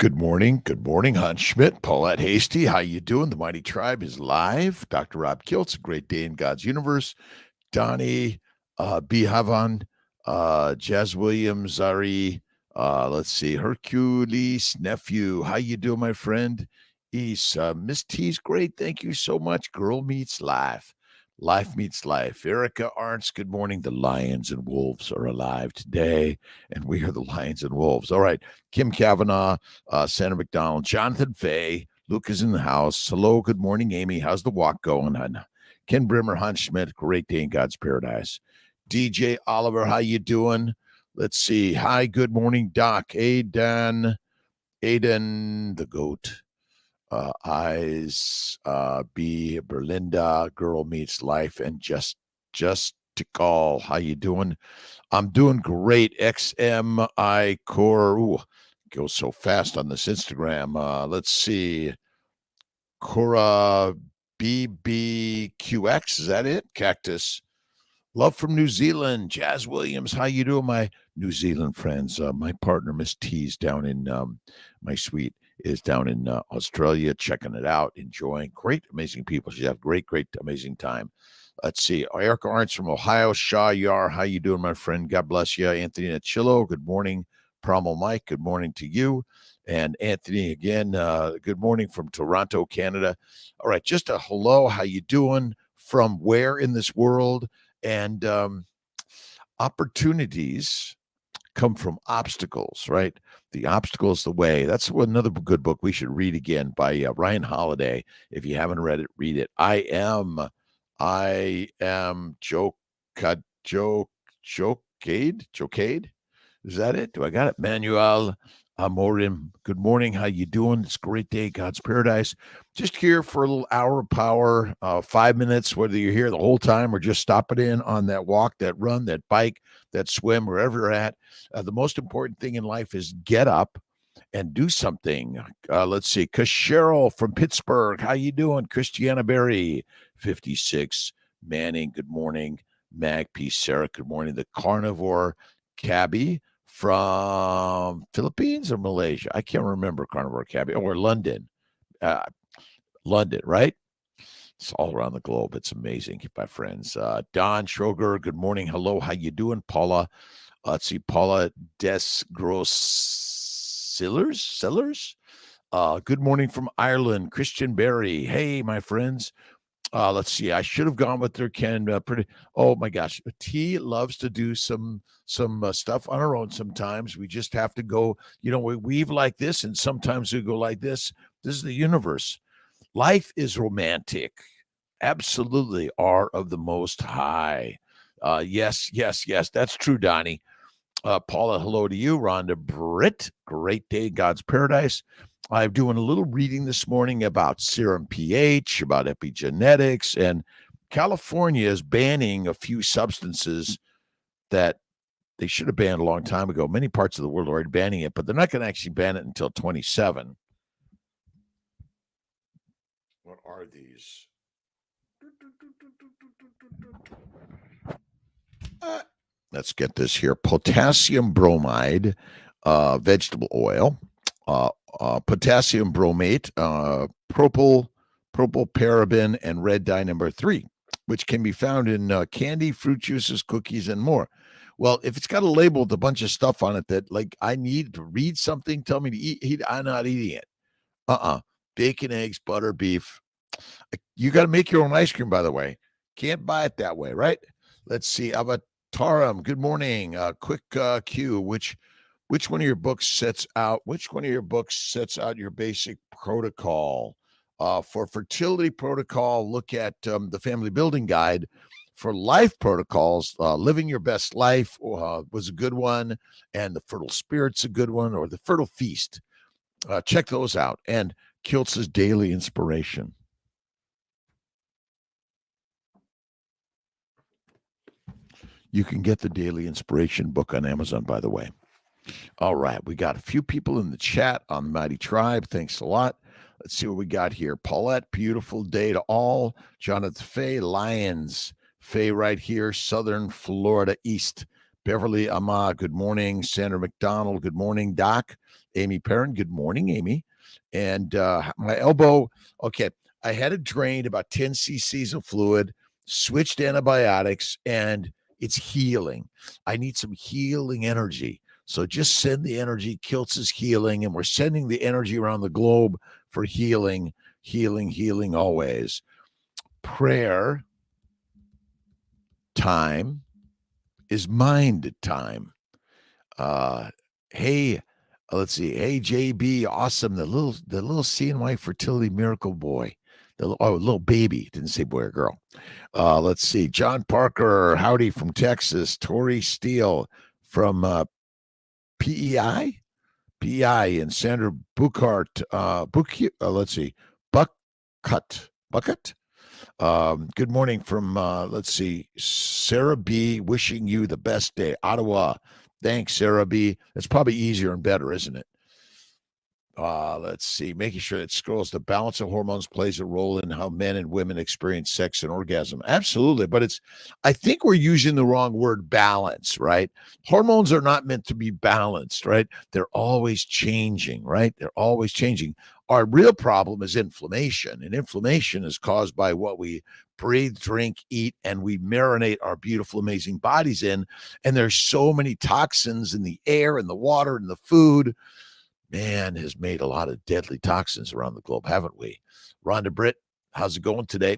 Good morning. Good morning, Hans Schmidt, Paulette Hasty. How you doing? The Mighty Tribe is live. Dr. Rob Kiltz, A Great Day in God's Universe. Donnie, B. Havan, Jazz Williams, Zari, let's see, Hercules, nephew. How you doing, my friend? East, Miss T's great. Thank you so much. Girl meets life. Life meets life. Erica Arntz, good morning. The lions and wolves are alive today, and we are the lions and wolves. All right. Kim Kavanaugh, Sandra McDonald, Jonathan Fay, Luke is in the house. Hello, good morning, Amy. How's the walk going? Ken Brimmer, Hans Schmidt, great day in God's paradise. DJ Oliver, how you doing? Let's see. Hi, good morning, Doc. Aiden, the goat. Eyes, B, Berlinda, Girl Meets Life, and just to call. How you doing? I'm doing great. XMI Core. Ooh, goes so fast on this Instagram. Let's see. Cora BBQX. Is that it? Cactus. Love from New Zealand. Jazz Williams. How you doing, my New Zealand friends? My partner, Miss T's, down in my suite, is down in Australia, checking it out, enjoying. Great, amazing people. She's had a great, amazing time. Let's see. Erica Arntz from Ohio. Shaw Yar. How you doing, my friend? God bless you. Anthony Nachillo. Good morning. Promo Mike. Good morning to you. And Anthony, again, good morning from Toronto, Canada. All right, just a hello. How you doing? From where in this world? And opportunities come from obstacles, right? The obstacle is the way. That's another good book we should read again by Ryan Holiday. If you haven't read it, read it. I am Jokade. Is that it? Do I got it? Manuel Amorim. Good morning. How you doing? It's a great day, God's paradise. Just here for a little hour of power, 5 minutes, whether you're here the whole time or just stopping in on that walk, that run, that bike, that swim, wherever you're at. The most important thing in life is get up and do something. Let's see. Cheryl from Pittsburgh. How you doing? Christiana Berry, 56. Manning, good morning. Magpie Sarah, good morning. The Carnivore Cabbie from Philippines or Malaysia. I can't remember Carnivore Cabbie. Or London. London, right? It's all around the globe. It's amazing, my friends. Don Schroger, good morning. Hello, how you doing? Paula, let's see, Paula Sellers. Good morning from Ireland. Christian Berry. Hey, my friends. Let's see. I should have gone with their Ken. Oh my gosh, T loves to do some stuff on her own. Sometimes we just have to go. We weave like this, and sometimes we go like this. This is the universe. Life is romantic. Absolutely, are of the Most High. Yes. That's true, Donnie. Paula, hello to you. Rhonda Britt, great day, God's paradise. I'm doing a little reading this morning about serum pH, about epigenetics, and California is banning a few substances that they should have banned a long time ago. Many parts of the world are already banning it, but they're not going to actually ban it until 27. What are these? Let's get this here. Potassium bromide, vegetable oil, potassium bromate, propylparaben, and red dye number 3, which can be found in candy, fruit juices, cookies, and more. Well, if it's got a label with a bunch of stuff on it that, like, I need to read something, tell me to eat, I'm not eating it. Bacon, eggs, butter, beef. You got to make your own ice cream, by the way. Can't buy it that way, right? Let's see. Avataram, good morning. Quick cue. Which one of your books sets out your basic protocol? For fertility protocol, look at the Family Building Guide. For life protocols, Living Your Best Life was a good one, and the Fertile Spirit's a good one, or the Fertile Feast. Check those out. And Kiltz's Daily Inspiration. You can get the Daily Inspiration book on Amazon, by the way. All right. We got a few people in the chat on the Mighty Tribe. Thanks a lot. Let's see what we got here. Paulette, beautiful day to all. Jonathan Fay, Lions. Fay right here, Southern Florida East. Beverly Ama, good morning. Sandra McDonald, good morning. Doc, Amy Perrin, good morning, Amy. And my elbow, okay, I had it drained about 10 cc's of fluid, switched antibiotics, and it's healing. I need some healing energy. So just send the energy. Kiltz is healing, and we're sending the energy around the globe for healing, healing, healing always. Prayer time is mind time. Hey, let's see. Hey, JB, awesome. The little CNY fertility miracle boy. Little baby. Didn't say boy or girl. Let's see. John Parker, howdy from Texas. Tori Steele from PEI, and Sandra Buchart. Let's see. Bucket. Good morning from, let's see, Sarah B. Wishing you the best day. Ottawa. Thanks, Sarah B. It's probably easier and better, isn't it? Let's see. Making sure it scrolls. The balance of hormones plays a role in how men and women experience sex and orgasm. Absolutely. But I think we're using the wrong word balance, right? Hormones are not meant to be balanced, right? They're always changing, right? They're always changing. Our real problem is inflammation, and inflammation is caused by what we breathe, drink, eat, and we marinate our beautiful, amazing bodies in. And there's so many toxins in the air and the water and the food. Man has made a lot of deadly toxins around the globe, haven't we? Rhonda Britt, how's it going today?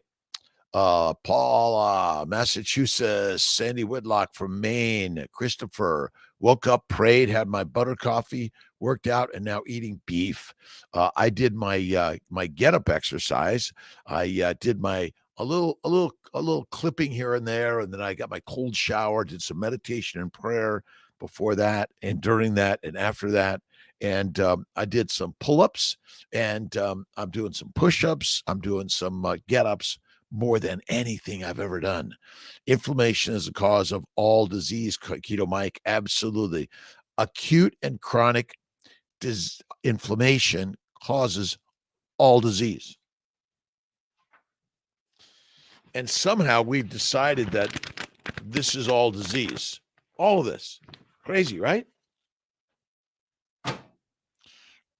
Paul, Massachusetts, Sandy Whitlock from Maine, Christopher, woke up, prayed, had my butter coffee, worked out, and now eating beef. I did my my get up exercise. I did a little clipping here and there, and then I got my cold shower, did some meditation and prayer before that, and during that, and after that. And I did some pull-ups, and I'm doing some push-ups. I'm doing some get-ups. More than anything I've ever done. Inflammation is the cause of all disease, Keto Mike. Absolutely. Acute and chronic inflammation causes all disease. And somehow we've decided that this is all disease. All of this. Crazy, right?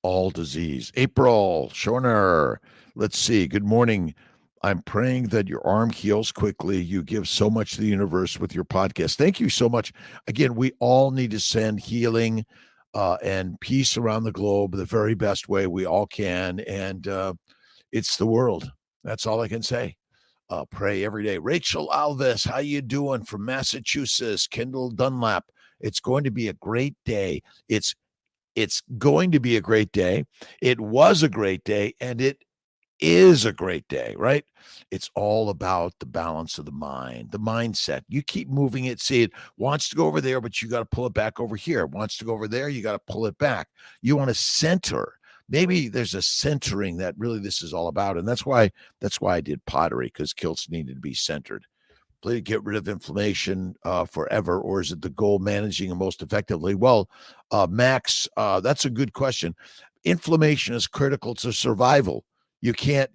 All disease. April Schorner. Let's see. Good morning. I'm praying that your arm heals quickly. You give so much to the universe with your podcast. Thank you so much. Again, we all need to send healing and peace around the globe the very best way we all can. And it's the world. That's all I can say. Pray every day. Rachel Alves, how you doing from Massachusetts? Kendall Dunlap. It's going to be a great day. It's going to be a great day. It was a great day, and it is a great day, right? It's all about the balance of the mind, the mindset. You keep moving it. See, it wants to go over there, but you got to pull it back over here. It wants to go over there. You got to pull it back. You want to center. Maybe there's a centering that really this is all about. And that's why I did pottery, because Kiltz needed to be centered. Please get rid of inflammation forever, or is it the goal managing it most effectively? Well, Max, that's a good question. Inflammation is critical to survival. You can't,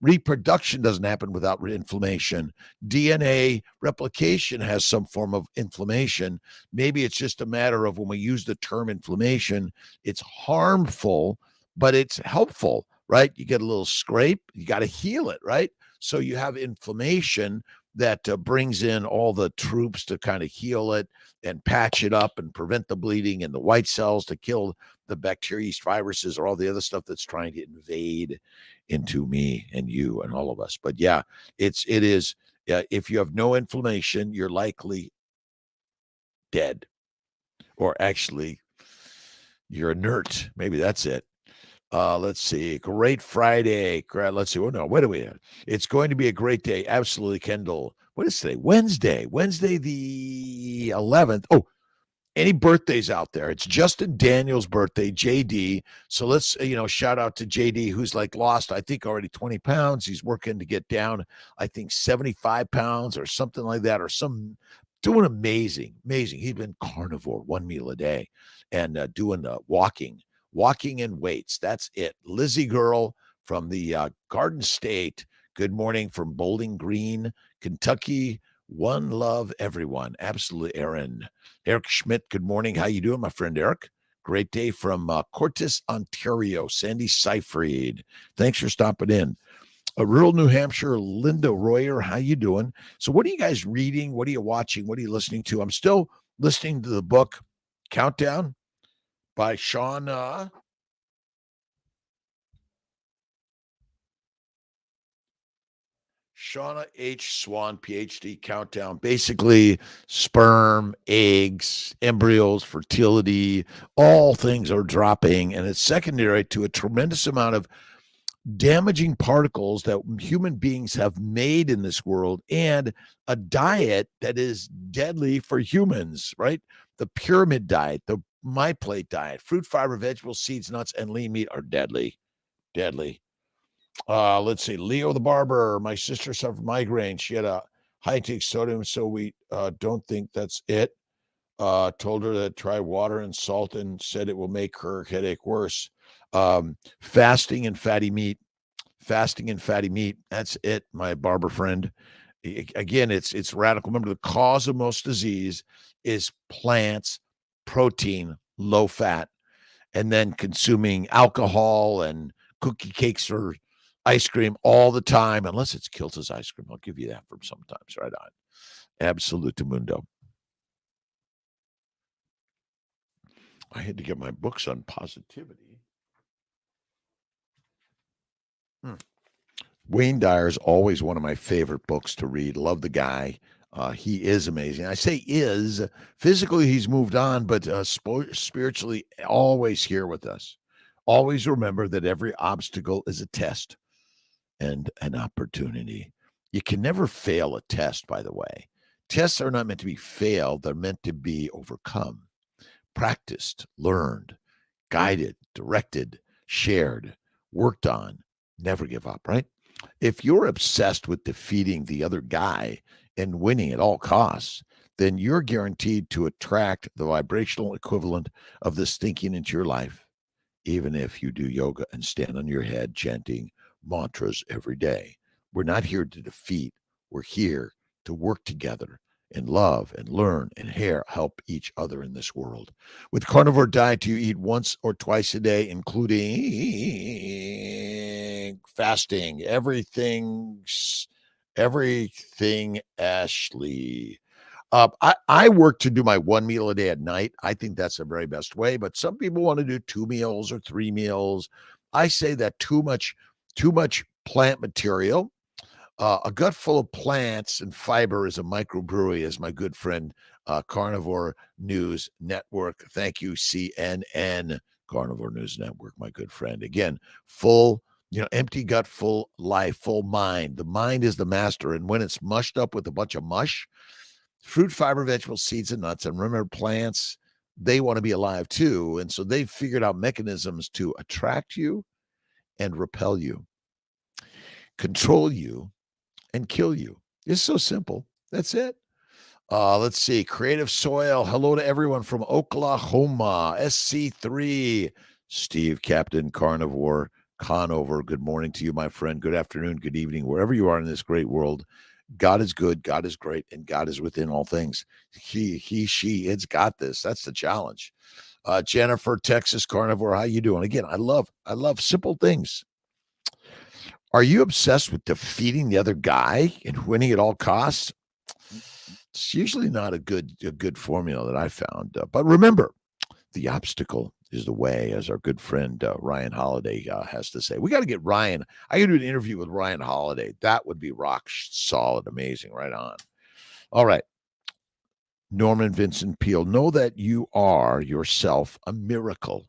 reproduction doesn't happen without inflammation. DNA replication has some form of inflammation. Maybe it's just a matter of when we use the term inflammation, it's harmful, but it's helpful, right? You get a little scrape, you got to heal it, right? So you have inflammation that brings in all the troops to kind of heal it and patch it up and prevent the bleeding, and the white cells to kill the bacteria, yeast, viruses, or all the other stuff that's trying to invade into me and you and all of us. But yeah, it is. If you have no inflammation, you're likely dead, or actually you're inert. Maybe that's it. Let's see. Great Friday. Let's see. Oh, no. What do we have? It's going to be a great day. Absolutely, Kendall. What is today? Wednesday the 11th. Oh, any birthdays out there? It's Justin Daniel's birthday, JD. So let's, shout out to JD, who's lost, I think, already 20 pounds. He's working to get down, I think, 75 pounds or something like that, or doing amazing. He's been carnivore, one meal a day, and doing walking and weights. That's it. Lizzie Girl from the Garden State. Good morning from Bowling Green, Kentucky. One love, everyone. Absolutely, Aaron. Eric Schmidt, good morning. How you doing, my friend Eric? Great day from Cortes, Ontario. Sandy Seyfried, thanks for stopping in. Rural New Hampshire, Linda Royer, how you doing? So what are you guys reading? What are you watching? What are you listening to? I'm still listening to the book Countdown by Shauna H. Swan, PhD, Countdown. Basically, sperm, eggs, embryos, fertility, all things are dropping, and it's secondary to a tremendous amount of damaging particles that human beings have made in this world, and a diet that is deadly for humans, right? The pyramid diet, the my plate diet, fruit, fiber, vegetables, seeds, nuts, and lean meat are deadly. Deadly. Let's see. Leo the barber. My sister suffered migraine. She had a high intake sodium, so we don't think that's it. Told her to try water and salt and said it will make her headache worse. Fasting and fatty meat. Fasting and fatty meat. That's it, my barber friend. Again, it's radical. Remember, the cause of most disease is plants, protein, low fat, and then consuming alcohol and cookie cakes or ice cream all the time, unless it's Kiltz's ice cream. I'll give you that from sometimes. Right on. Absolute mundo. I had to get my books on positivity. Wayne Dyer is always one of my favorite books to read. Love the guy. He is amazing. I say is. Physically, he's moved on, but spiritually, always here with us. Always remember that every obstacle is a test and an opportunity. You can never fail a test, by the way. Tests are not meant to be failed, they're meant to be overcome, practiced, learned, guided, directed, shared, worked on. Never give up, right? If you're obsessed with defeating the other guy and winning at all costs, then you're guaranteed to attract the vibrational equivalent of this thinking into your life, even if you do yoga and stand on your head chanting mantras every day. We're not here to defeat. We're here to work together and love and learn and help each other in this world. With Carnivore Diet, you eat once or twice a day, including fasting. Everything, Ashley. I work to do my one meal a day at night. I think that's the very best way, but some people want to do 2 meals or 3 meals. I say that too much plant material. A gut full of plants and fiber is a microbrewery, as my good friend Carnivore News Network. Thank you, CNN, Carnivore News Network, my good friend. Again, full, empty gut, full life, full mind. The mind is the master. And when it's mushed up with a bunch of mush, fruit, fiber, vegetables, seeds, and nuts, and remember, plants, they want to be alive too. And so they've figured out mechanisms to attract you and repel you, control you, and kill you. It's so simple. That's it. Let's see. Creative Soil. Hello to everyone from Oklahoma. SC3. Steve, Captain Carnivore Conover. Good morning to you, my friend. Good afternoon. Good evening. Wherever you are in this great world, God is good. God is great. And God is within all things. She, it's got this. That's the challenge. Jennifer, Texas Carnivore. How you doing? Again, I love simple things. Are you obsessed with defeating the other guy and winning at all costs? It's usually not a good formula that I found. But remember, the obstacle is the way, as our good friend Ryan Holiday has to say. We got to get Ryan. I got to do an interview with Ryan Holiday. That would be rock solid, amazing, right on. All right. Norman Vincent Peale, know that you are yourself a miracle.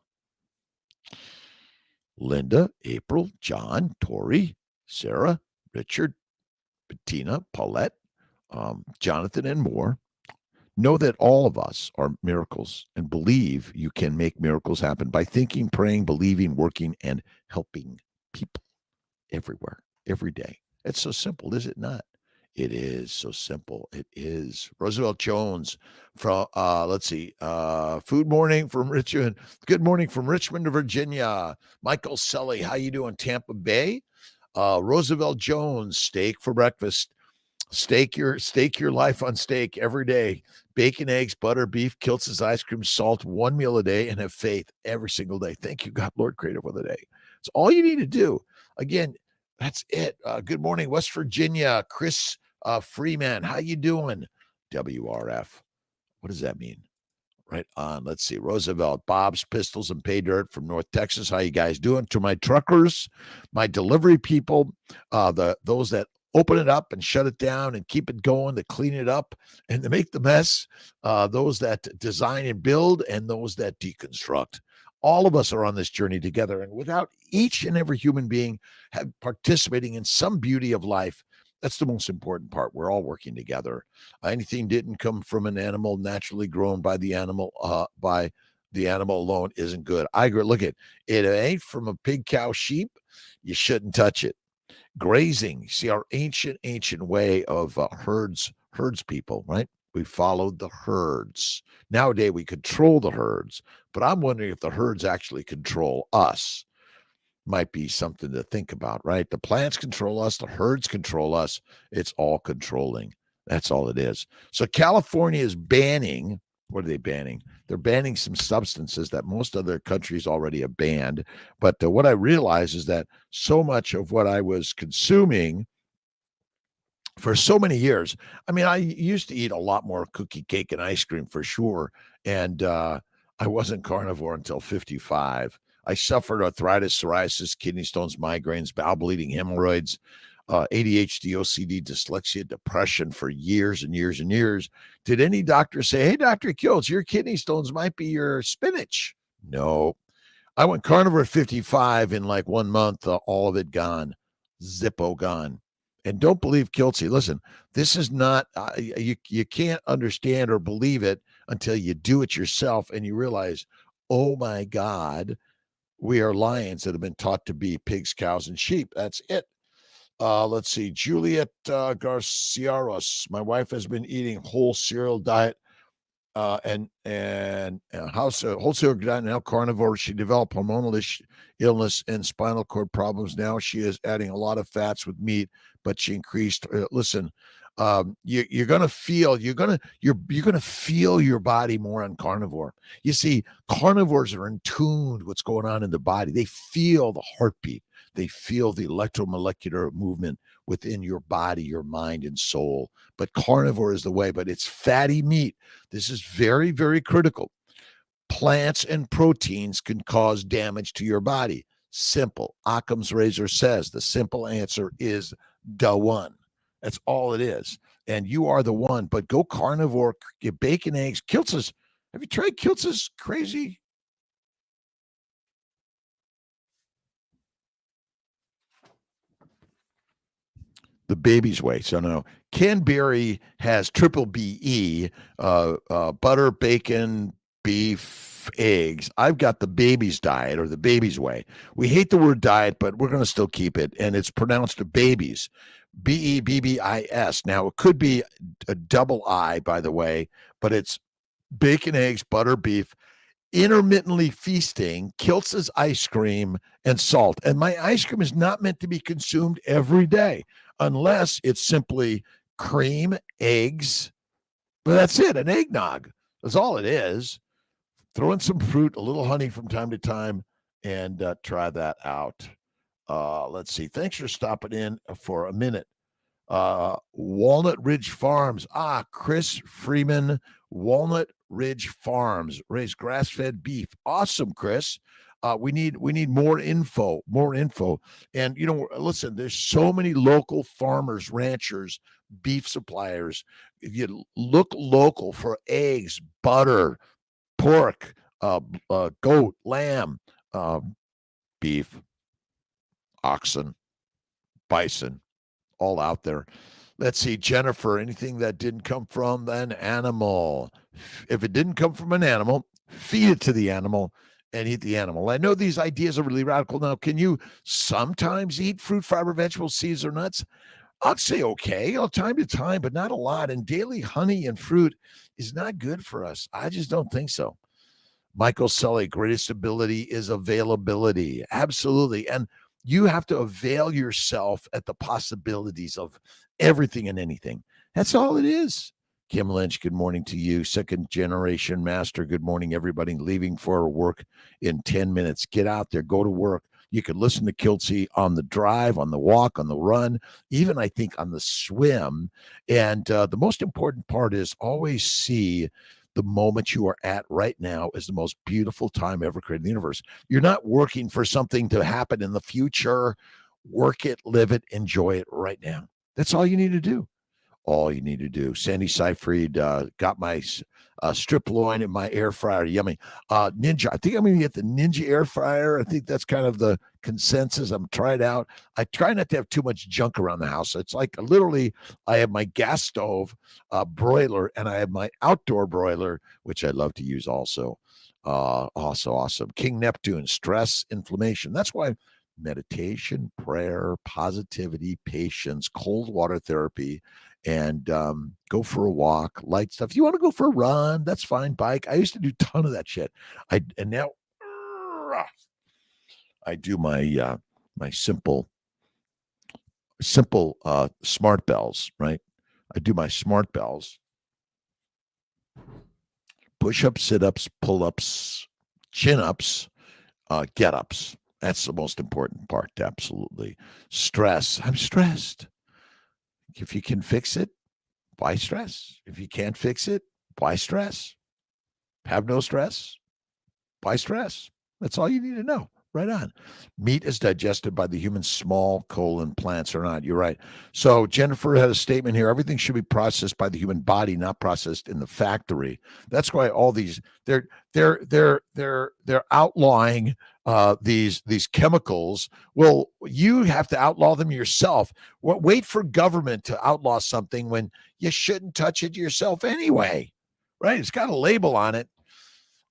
Linda, April, John, Tori, Sarah, Richard, Bettina, Paulette, Jonathan, and more. Know that all of us are miracles and believe you can make miracles happen by thinking, praying, believing, working, and helping people everywhere, every day. It's so simple, is it not? It is so simple. It is. Roosevelt Jones from, Food Morning from Richmond. Good morning from Richmond, Virginia. Michael Sully, how you doing? Tampa Bay. Roosevelt Jones, steak for breakfast. Stake your life on steak every day. Bacon, eggs, butter, beef, Kiltz's ice cream, salt, one meal a day, and have faith every single day. Thank you, God, Lord, Creator, for the day. It's all you need to do. Again, that's it. Good morning, West Virginia. Chris Freeman, how you doing? WRF. What does that mean? Right on. Let's see. Roosevelt, Bob's Pistols and Pay Dirt from North Texas. How you guys doing? To my truckers, my delivery people, those that open it up and shut it down and keep it going, to clean it up and to make the mess, those that design and build, and those that deconstruct. All of us are on this journey together. And without each and every human being participating in some beauty of life, that's the most important part. We're all working together. Anything didn't come from an animal naturally grown by the animal alone isn't good. I agree. Look at it. It ain't from a pig, cow, sheep. You shouldn't touch it. Grazing. See, our ancient way of herds people, right? We followed the herds. Nowadays, we control the herds, but I'm wondering if the herds actually control us. Might be something to think about, right? The plants control us, the herds control us. It's all controlling. That's all it is. So California is banning, what are they banning? They're banning some substances that most other countries already have banned. But what I realize is that so much of what I was consuming for so many years, I mean, I used to eat a lot more cookie, cake, and ice cream for sure. And I wasn't carnivore until 55. I suffered arthritis, psoriasis, kidney stones, migraines, bowel bleeding, hemorrhoids, ADHD, OCD, dyslexia, depression for years and years and years. Did any doctor say, hey, Dr. Kiltz, your kidney stones might be your spinach? No. I went carnivore at 55 in like 1 month, all of it gone, Zippo gone. And don't believe Kiltzy. Listen, this is not, you can't understand or believe it until you do it yourself and you realize, oh my God, we are lions that have been taught to be pigs, cows, and sheep. That's it. Let's see. Juliet Garciaros. My wife has been eating whole cereal diet and wholesale diet, now carnivore. She developed hormonal illness and spinal cord problems. Now she is adding a lot of fats with meat, but she increased. Listen, you're gonna feel your body more on carnivore. You see, carnivores are in tune with what's going on in the body. They feel the heartbeat. They feel the electromolecular movement within your body, your mind, and soul. But carnivore is the way. But it's fatty meat. This is very, very critical. Plants and proteins can cause damage to your body. Simple. Occam's razor says the simple answer is the one. That's all it is. And you are the one. But go carnivore, get bacon, eggs. Kiltz's. Have you tried Kiltz's crazy? The baby's way. So no. Canberry has triple BE, butter, bacon, beef, eggs. I've got the baby's diet or the baby's way. We hate the word diet, but we're going to still keep it. And it's pronounced babies. BEBBIS. Now, it could be a double I, by the way, but it's bacon, eggs, butter, beef, intermittently feasting, Kiltz's ice cream, and salt. And my ice cream is not meant to be consumed every day unless it's simply cream, eggs. But that's it, an eggnog. That's all it is. Throw in some fruit, a little honey from time to time, and try that out. Let's see. Thanks for stopping in for a minute. Walnut Ridge Farms. Chris Freeman, Walnut Ridge Farms, raise grass-fed beef. Awesome, Chris. We need more info. And listen, there's so many local farmers, ranchers, beef suppliers. If you look local for eggs, butter, pork, goat, lamb, beef, oxen, bison, all out there. Let's see, Jennifer, anything that didn't come from an animal. If it didn't come from an animal, feed it to the animal and eat the animal. I know these ideas are really radical. Now, can you sometimes eat fruit, fiber, vegetables, seeds, or nuts? I'd say okay, time to time, but not a lot. And daily honey and fruit is not good for us. I just don't think so. Michael Sully, greatest ability is availability. Absolutely. And You have to avail yourself at the possibilities of everything and anything. That's all it is. Kim Lynch, good morning to you. Second generation master, good morning, everybody. Leaving for work in 10 minutes. Get out there, go to work. You can listen to Kiltz on the drive, on the walk, on the run, even I think on the swim. And the most important part is always see the moment you are at right now is the most beautiful time ever created in the universe. You're not working for something to happen in the future. Work it, live it, enjoy it right now. That's all you need to do. All you need to do. Sandy Seyfried got my strip loin in my air fryer. Yummy. Ninja. I think I'm going to get the Ninja air fryer. I think that's kind of the consensus. I'm trying it out. I try not to have too much junk around the house. It's like literally I have my gas stove broiler and I have my outdoor broiler, which I love to use also. Also awesome. King Neptune, stress, inflammation. That's why meditation, prayer, positivity, patience, cold water therapy, and go for a walk, light stuff. You want to go for a run, that's fine. Bike. I used to do a ton of that shit. And now I do my my simple smart bells, right? I do my smart bells. Push-ups, sit-ups, pull-ups, chin-ups, get-ups. That's the most important part, absolutely. Stress. I'm stressed. If you can fix it, why stress? If you can't fix it, why stress? Have no stress, why stress? That's all you need to know. Right on. Meat is digested by the human small colon, plants or not. You're right. So Jennifer had a statement here. Everything should be processed by the human body, not processed in the factory. That's why all these they're outlawing these chemicals. Well, you have to outlaw them yourself. Wait for government to outlaw something when you shouldn't touch it yourself anyway, right? It's got a label on it.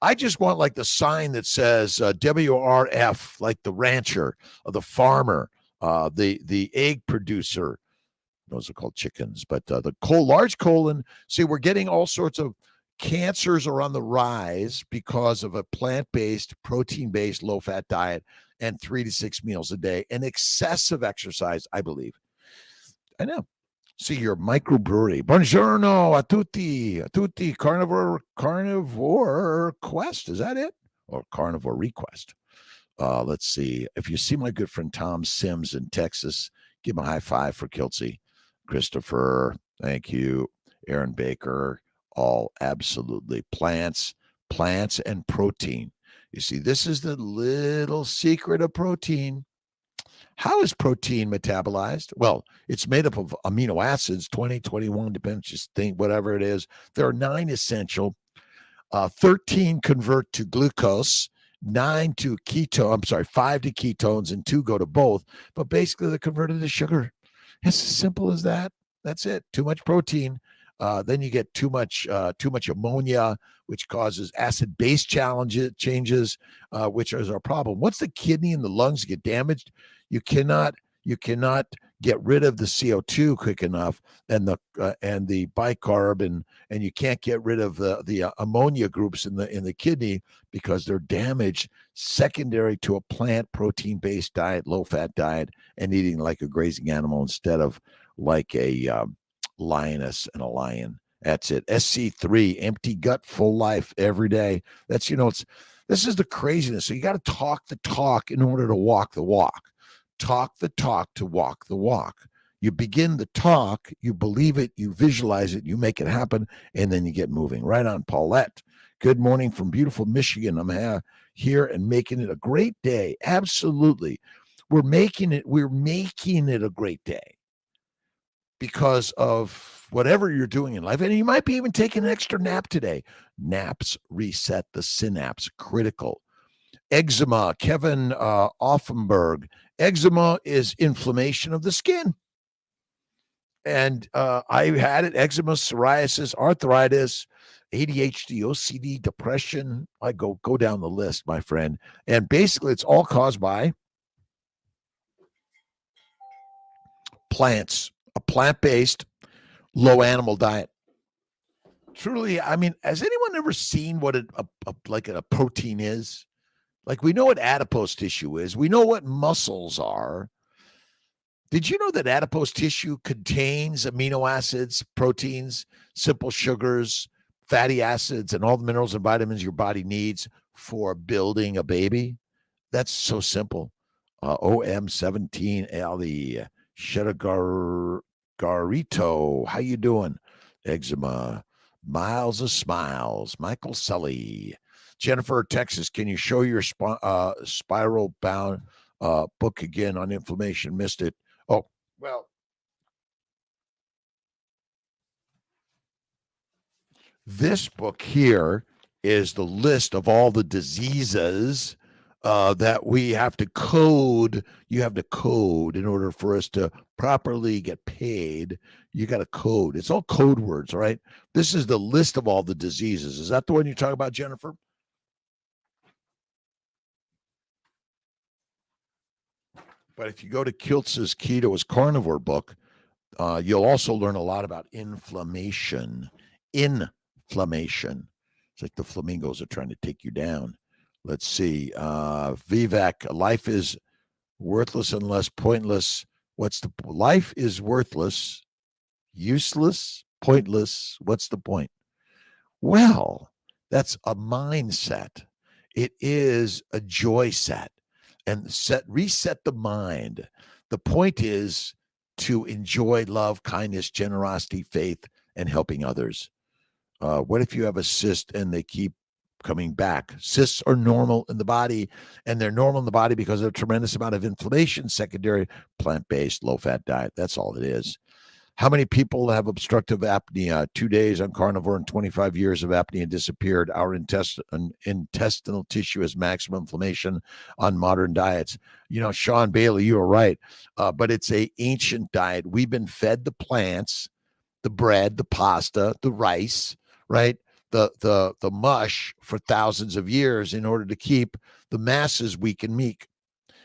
I just want like the sign that says WRF, like the rancher, or the farmer, the egg producer. Those are called chickens, but the large colon. See, we're getting all sorts of cancers are on the rise because of a plant-based, protein-based, low-fat diet and 3 to 6 meals a day and excessive exercise, I believe. I know. See your microbrewery. Buongiorno a tutti. Carnivore Quest. Is that it? Or Carnivore Request. Let's see. If you see my good friend Tom Sims in Texas, give him a high five for Kiltz. Christopher, thank you. Aaron Baker, all absolutely. Plants and protein. You see, this is the little secret of protein. How is protein metabolized? Well, it's made up of amino acids, 20, 21, depends, just think whatever it is. There are 9 essential. 13 convert to glucose, 5 to ketones, and 2 go to both. But basically, they're converted to sugar. It's as simple as that. That's it. Too much protein. Then you get too much ammonia, which causes acid-base changes, which is our problem. Once the kidney and the lungs get damaged, you cannot get rid of the CO2 quick enough and the bicarb, and you can't get rid of the ammonia groups in the kidney because they're damaged secondary to a plant protein-based diet, low-fat diet, and eating like a grazing animal instead of like a lioness and a lion. That's it. SC3, empty gut, full life every day. That's, this is the craziness. So you got to talk the talk in order to walk the walk. Talk the talk to walk the walk. You begin the talk, you believe it, you visualize it, you make it happen, and then you get moving. Right on, Paulette. Good morning from beautiful Michigan. I'm here and making it a great day. Absolutely. We're making it a great day because of whatever you're doing in life. And you might be even taking an extra nap today. Naps reset the synapse. Critical. Eczema, Kevin Offenberg. Eczema is inflammation of the skin. And I had it, eczema, psoriasis, arthritis, ADHD, OCD, depression. I go down the list, my friend. And basically, it's all caused by plants, a plant-based, low animal diet. Truly, I mean, has anyone ever seen what a protein is? Like we know what adipose tissue is. We know what muscles are. Did you know that adipose tissue contains amino acids, proteins, simple sugars, fatty acids, and all the minerals and vitamins your body needs for building a baby? That's so simple. OM17 Ali Garito. How you doing? Eczema. Miles of Smiles. Michael Sully. Jennifer, Texas. Can you show your spiral bound book again on inflammation? Missed it. Oh, well, this book here is the list of all the diseases that we have to code. You have to code in order for us to properly get paid. You got to code. It's all code words, all right? This is the list of all the diseases. Is that the one you're talking about, Jennifer? But if you go to Kiltz's Keto is Carnivore book, you'll also learn a lot about inflammation. Inflammation. It's like the flamingos are trying to take you down. Let's see. Vivek, life is worthless unless pointless. What's the life is worthless, useless, pointless. What's the point? Well, that's a mindset. It is a joy set and reset the mind. The point is to enjoy love, kindness, generosity, faith, and helping others. What if you have a cyst and they keep coming back? Cysts are normal in the body, and they're normal in the body because of a tremendous amount of inflammation, secondary plant-based, low-fat diet. That's all it is. How many people have obstructive apnea? 2 days on carnivore and 25 years of apnea disappeared. Our intestinal tissue has maximum inflammation on modern diets. You know, Sean Bailey, you were right. But it's an ancient diet. We've been fed the plants, the bread, the pasta, the rice, right? The mush for thousands of years in order to keep the masses weak and meek.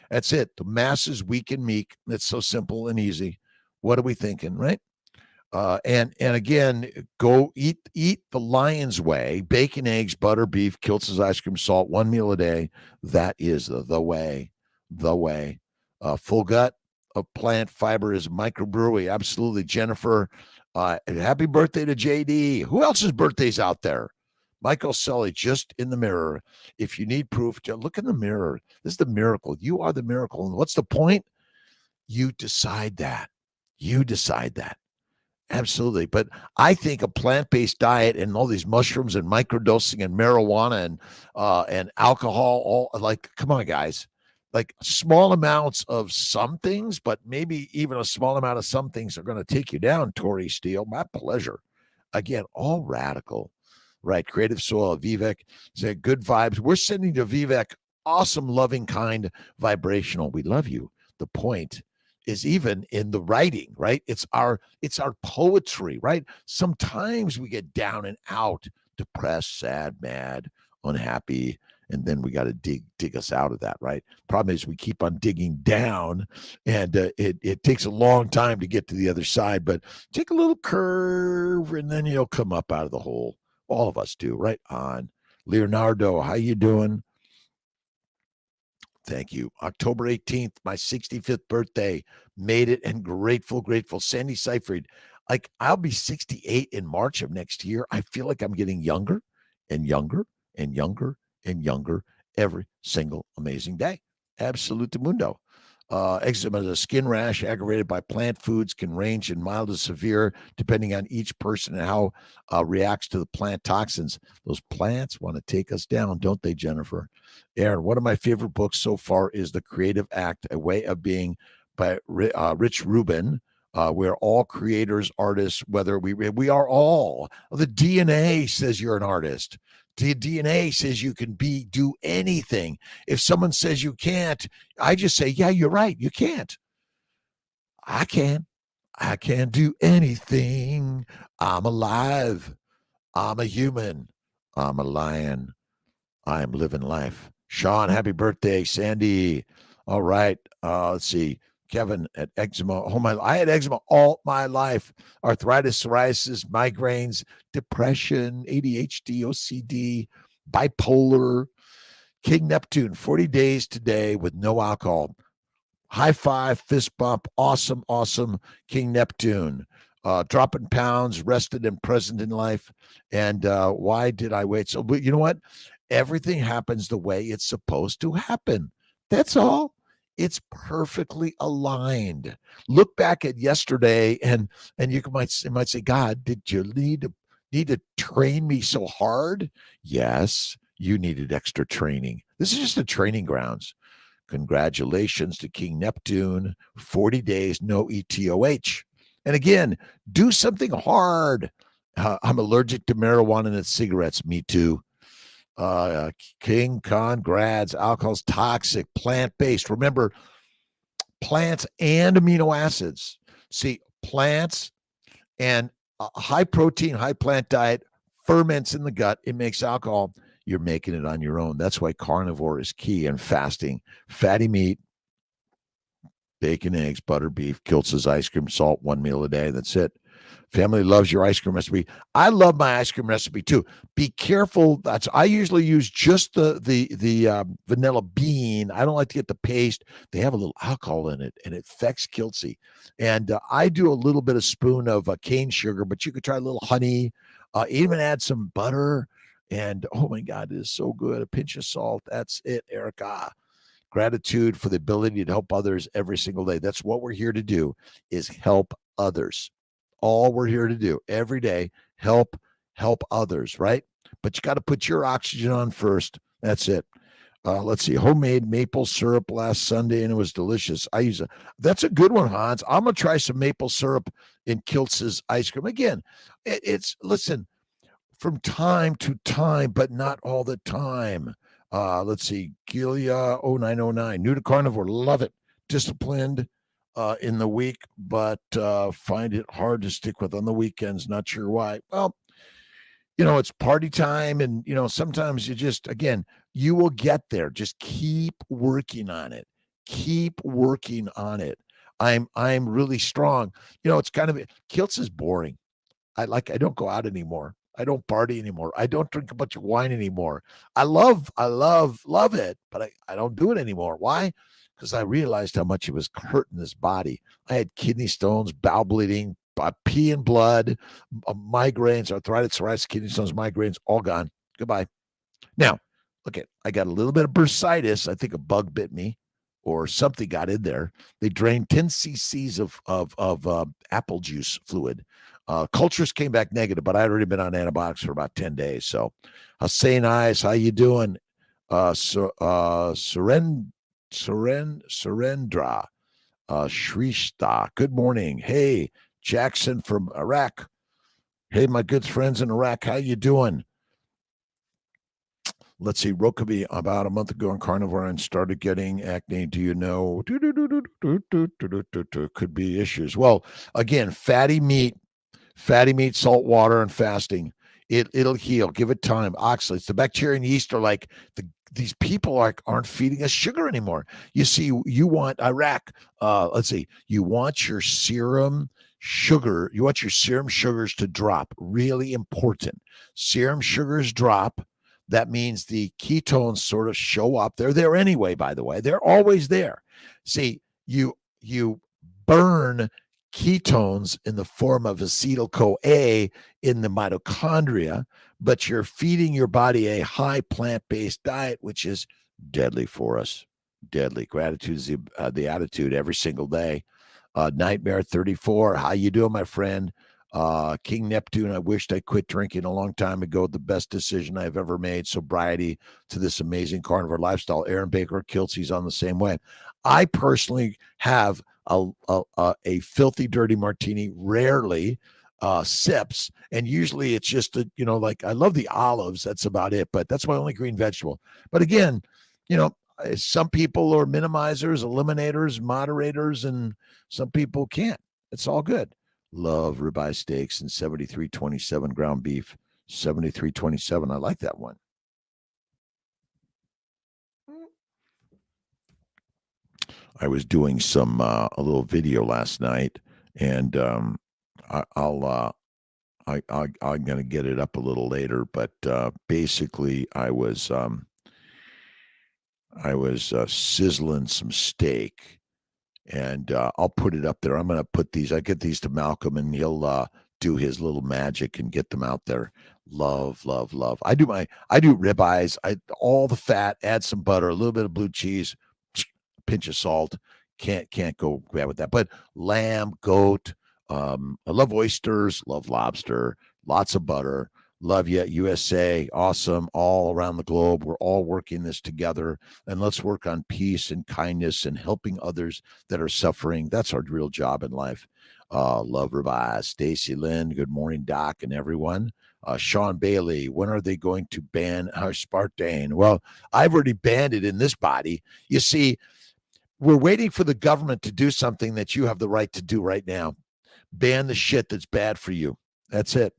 That's it. The masses weak and meek. It's so simple and easy. What are we thinking, right? And again, go eat the lion's way: bacon, eggs, butter, beef, Kiltz's ice cream, salt, one meal a day. That is the way. The way. Full gut of plant fiber is microbrewery. Absolutely, Jennifer. Happy birthday to JD. Who else's birthday's out there? Michael Sully, just in the mirror. If you need proof, look in the mirror. This is the miracle. You are the miracle. And what's the point? You decide that. You decide that. Absolutely. But I think a plant-based diet and all these mushrooms and microdosing and marijuana and alcohol, all like, come on, guys. Like small amounts of some things, but maybe even a small amount of some things are going to take you down, Tori Steele. My pleasure. Again, all radical. Right. Creative Soil, Vivek said good vibes. We're sending to Vivek awesome, loving, kind, vibrational. We love you. The point is even in the writing, right? It's our poetry, right? Sometimes we get down and out, depressed, sad, mad, unhappy, and then we got to dig us out of that, right? Problem is we keep on digging down, and it takes a long time to get to the other side, but take a little curve, and then you'll come up out of the hole. All of us do, right on. Leonardo, how you doing? Thank you. October 18th, my 65th birthday. Made it and grateful. Sandy Seyfried. Like, I'll be 68 in March of next year. I feel like I'm getting younger and younger and younger and younger every single amazing day. Absolute mundo. Eczema is a skin rash aggravated by plant foods, can range in mild to severe depending on each person and how reacts to the plant toxins. Those plants want to take us down, don't they, Jennifer? Aaron, one of my favorite books so far is The Creative Act, A Way of Being by Rich Rubin. We're all creators, artists, whether we are all. The DNA says you're an artist. The DNA says you can do anything. If someone says you can't, I just say, yeah, you're right. You can't. I can. I can't do anything. I'm alive. I'm a human. I'm a lion. I'm living life. Sean, happy birthday. Sandy. All right. Let's see. Kevin at eczema. I had eczema all my life. Arthritis, psoriasis, migraines, depression, ADHD, OCD, bipolar. King Neptune, 40 days today with no alcohol. High five, fist bump, awesome, awesome, King Neptune. Dropping pounds, rested and present in life. And why did I wait? So, but you know what? Everything happens the way it's supposed to happen. That's all. It's perfectly aligned. Look back at yesterday, and might say, God, did you need to train me so hard? Yes, you needed extra training. This is just a training grounds. Congratulations to King Neptune. 40 days, no ETOH. And again, do something hard. I'm allergic to marijuana and cigarettes. Me too. King, congrats. Alcohol's toxic, plant-based. Remember, plants and amino acids. See, plants and high protein, high plant diet ferments in the gut. It makes alcohol. You're making it on your own. That's why carnivore is key, and fasting. Fatty meat, bacon, eggs, butter, beef, Kiltz's ice cream, salt, one meal a day. That's it. Family loves your ice cream recipe. I love my ice cream recipe too. Be careful. I usually use just the vanilla bean. I don't like to get the paste. They have a little alcohol in it, and it affects Kiltzy. And I do a little bit of spoon of cane sugar, but you could try a little honey. Even add some butter. And oh my God, it is so good. A pinch of salt. That's it, Erica. Gratitude for the ability to help others every single day. That's what we're here to do, is help others. All we're here to do every day, help others, right? But you got to put your oxygen on first. That's it. Let's see. Homemade maple syrup last Sunday, and it was delicious. That's a good one, Hans. I'm going to try some maple syrup in Kiltz's ice cream. Again, listen, from time to time, but not all the time. Let's see. Gilia 0909, new to carnivore. Love it. Disciplined in the week, but find it hard to stick with on the weekends. Not sure why. Well, it's party time, and sometimes you will get there. Just keep working on it. Keep working on it. I'm really strong. It's kind of, Kiltz is boring. I don't go out anymore. I don't party anymore. I don't drink a bunch of wine anymore. I love it, but I don't do it anymore. Why? Because I realized how much it was hurting this body. I had kidney stones, bowel bleeding, pee and blood, migraines, arthritis, psoriasis, kidney stones, migraines, all gone. Goodbye. Now, I got a little bit of bursitis. I think a bug bit me or something got in there. They drained 10 cc's of apple juice fluid. Cultures came back negative, but I'd already been on antibiotics for about 10 days. So, Hussein Eyes, how you doing? Surendra, Shrishta, good morning. Hey, Jackson from Iraq. Hey, my good friends in Iraq, how you doing? Let's see, Rokabi, about a month ago on carnivore and started getting acne. Do you know? Could be issues. Well, again, fatty meat, salt water, and fasting. It'll heal. Give it time. Oxalates. The bacteria and yeast are like these people aren't feeding us sugar anymore. You see, you want Iraq. Let's see. You want your serum sugar. You want your serum sugars to drop. Really important. Serum sugars drop. That means the ketones sort of show up. They're there anyway, by the way. They're always there. See, you burn ketones in the form of acetyl-CoA in the mitochondria, but you're feeding your body a high plant-based diet, which is deadly for us. Deadly. Gratitude is the attitude every single day. Nightmare 34. How you doing, my friend? King Neptune, I wished I quit drinking a long time ago. The best decision I've ever made. Sobriety to this amazing carnivore lifestyle. Aaron Baker, Kiltzy's on the same way. I personally have a filthy, dirty martini, rarely sips. And usually it's just, I love the olives. That's about it. But that's my only green vegetable. But again, some people are minimizers, eliminators, moderators, and some people can't. It's all good. Love ribeye steaks and 73.27 ground beef. 73.27. I like that one. I was doing a little video last night, and I'm going to get it up a little later. But basically, I was I was sizzling some steak, and I'll put it up there. I'm going to put these. I get these to Malcolm, and he'll do his little magic and get them out there. Love, love, love. I do ribeyes. All the fat. Add some butter, a little bit of blue cheese, pinch of salt. Can't go bad with that. But lamb, goat. I love oysters. Love lobster. Lots of butter. Love you, USA. Awesome. All around the globe. We're all working this together. And let's work on peace and kindness and helping others that are suffering. That's our real job in life. Love ribeye. Stacy Lynn. Good morning, Doc, and everyone. Sean Bailey. When are they going to ban aspartame? Well, I've already banned it in this body. You see, we're waiting for the government to do something that you have the right to do right now. Ban the shit that's bad for you. That's it.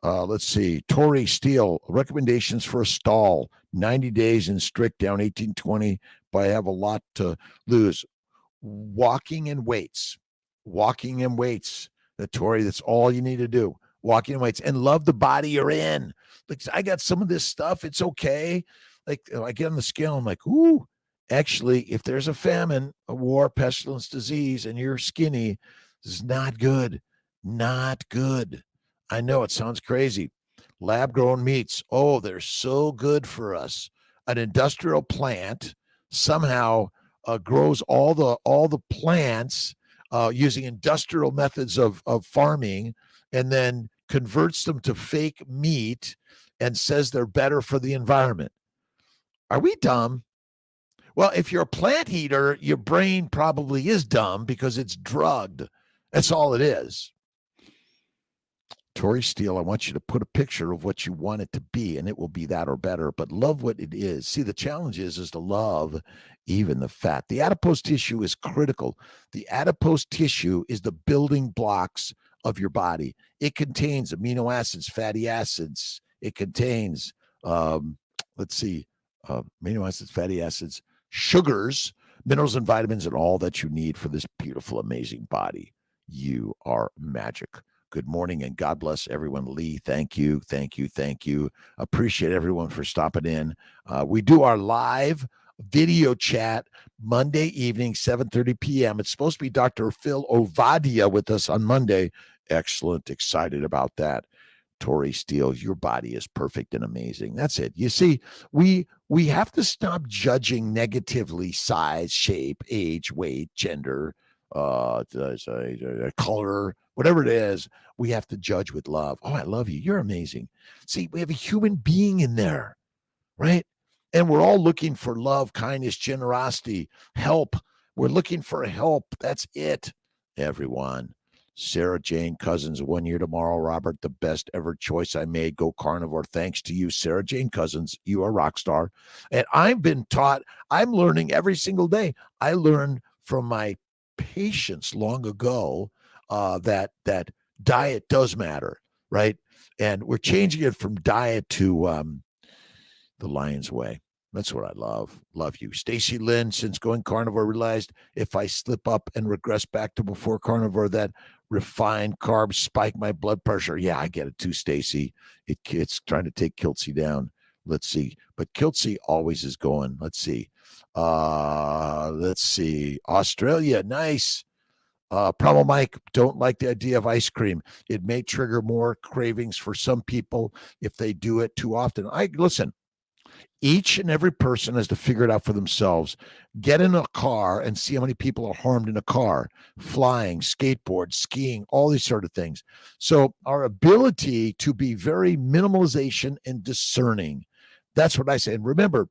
Let's see. Tori Steele, recommendations for a stall. 90 days in strict down 1820, but I have a lot to lose. Walking and weights. Walking and weights. Tori, that's all you need to do. Walking and weights. And love the body you're in. Like, I got some of this stuff. It's okay. Like, I get on the scale. I'm like, ooh. Actually, if there's a famine, a war, pestilence, disease, and you're skinny, this is not good. Not good. I know it sounds crazy. Lab-grown meats. Oh, they're so good for us. An industrial plant somehow grows all the plants using industrial methods of farming, and then converts them to fake meat and says they're better for the environment. Are we dumb? Well, if you're a plant eater, your brain probably is dumb because it's drugged. That's all it is. Tori Steele, I want you to put a picture of what you want it to be, and it will be that or better, but love what it is. See, the challenge is to love even the fat. The adipose tissue is critical. The adipose tissue is the building blocks of your body. It contains amino acids, fatty acids. It contains, amino acids, fatty acids, sugars, minerals, and vitamins, and all that you need for this beautiful, amazing body. You are magic. Good morning, and God bless everyone. Lee, thank you, thank you, thank you. Appreciate everyone for stopping in. We do our live video chat Monday evening, 7:30 p.m. It's supposed to be Dr. Phil Ovadia with us on Monday. Excellent, excited about that. Tori Steele, your body is perfect and amazing. That's it. You see, we have to stop judging negatively size, shape, age, weight, gender, color, whatever it is. We have to judge with love. Oh, I love you. You're amazing. See, we have a human being in there, right? And we're all looking for love, kindness, generosity, help. We're looking for help. That's it, everyone. Sarah Jane Cousins, 1 year tomorrow. Robert, the best ever choice I made. Go carnivore. Thanks to you, Sarah Jane Cousins. You are a rock star. And I've been taught, I'm learning every single day. I learned from my patients long ago that diet does matter, right? And we're changing it from diet to the Lion's Way. That's what I love. Love you. Stacy Lynn, since going carnivore, realized if I slip up and regress back to before carnivore, that refined carbs spike my blood pressure. Yeah, I get it too, Stacy. It's trying to take Kiltzy down. Let's see. But Kiltzy always is going. Let's see. Australia, nice. Problem Mike, don't like the idea of ice cream. It may trigger more cravings for some people if they do it too often. Listen. Each and every person has to figure it out for themselves. Get in a car and see how many people are harmed in a car, flying, skateboard, skiing, all these sort of things. So our ability to be very minimalization and discerning, that's what I say. And remember,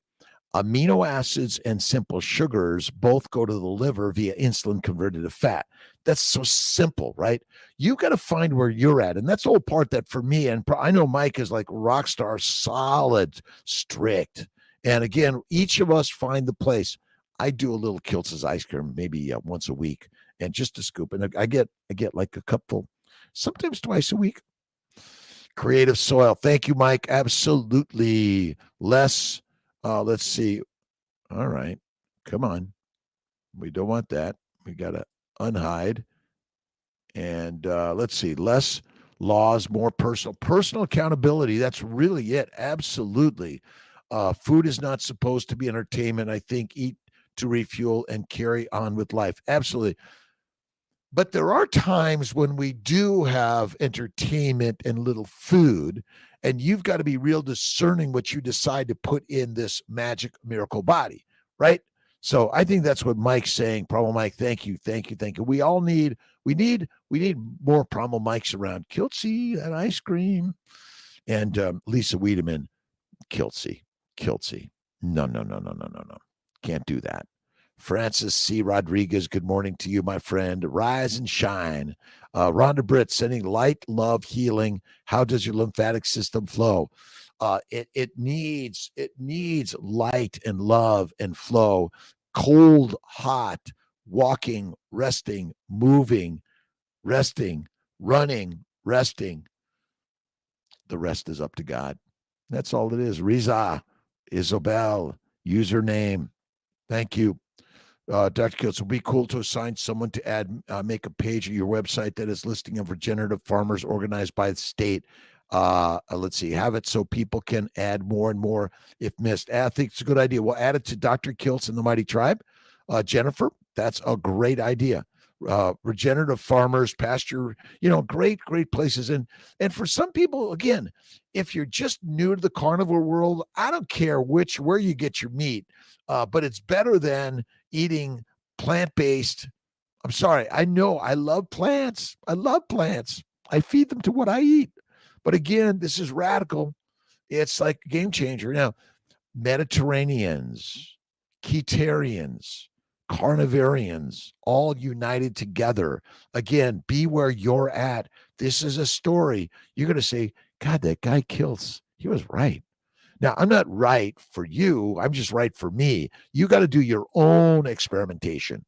amino acids and simple sugars both go to the liver via insulin converted to fat. That's so simple, right? You got to find where you're at. And that's the whole part that for me, and I know Mike is like rock star, solid, strict. And again, each of us find the place. I do a little Kiltz's ice cream maybe once a week and just a scoop. And I get like a cupful, sometimes twice a week. Creative Soil. Thank you, Mike. Absolutely. Let's see. All right. Come on. We don't want that. We got to unhide. And let's see. Less laws, more personal accountability. That's really it. Absolutely. Food is not supposed to be entertainment. I think eat to refuel and carry on with life. Absolutely. But there are times when we do have entertainment and little food, and you've got to be real discerning what you decide to put in this magic miracle body, right? So I think that's what Mike's saying. Problem Mike, thank you. We all need, we need more problem Mikes around. Kiltzy and ice cream. And Lisa Wiedemann, Kiltzy. No. Can't do that. Francis C. Rodriguez, good morning to you, my friend. Rise and shine. Rhonda Britt sending light, love, healing. How does your lymphatic system flow? It needs light and love and flow. Cold, hot, walking, resting, moving, resting, running, resting. The rest is up to God. That's all it is. Riza, Isobel, username. Thank you. Dr. Kiltz, it would be cool to assign someone to make a page of your website that is listing of regenerative farmers organized by the state. Let's see, have it so people can add more and more if missed. I think it's a good idea. We'll add it to Dr. Kiltz and the Mighty Tribe. Jennifer, that's a great idea. Regenerative farmers, pasture, great places. And for some people, again, if you're just new to the carnivore world, I don't care where you get your meat, but it's better than eating plant-based. I'm sorry. I know I love plants. I feed them to what I eat. But again, this is radical. It's like a game changer. Now, Mediterraneans, Ketarians, Carnivarians, all united together. Again, be where you're at. This is a story. You're going to say, God, that guy Kiltz, he was right. Now, I'm not right for you. I'm just right for me. You got to do your own experimentation.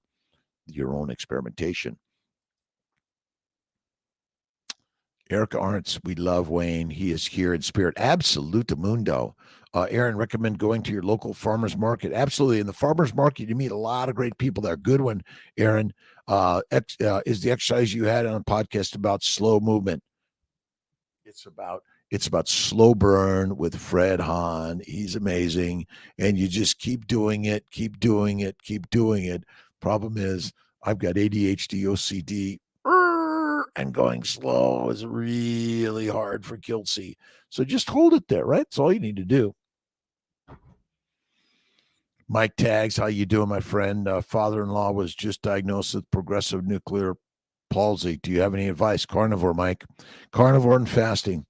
Erica Arntz, we love Wayne. He is here in spirit. Absolutamundo. Aaron, recommend going to your local farmer's market. Absolutely. In the farmer's market, you meet a lot of great people there. Good one, Aaron. Is the exercise you had on a podcast about slow movement? It's about slow burn with Fred Hahn. He's amazing. And you just keep doing it. Problem is, I've got ADHD, OCD, and going slow is really hard for Kiltzy. So just hold it there, right? That's all you need to do. Mike Tags, how you doing, my friend? Father-in-law was just diagnosed with progressive nuclear palsy. Do you have any advice? Carnivore, Mike. Carnivore and fasting.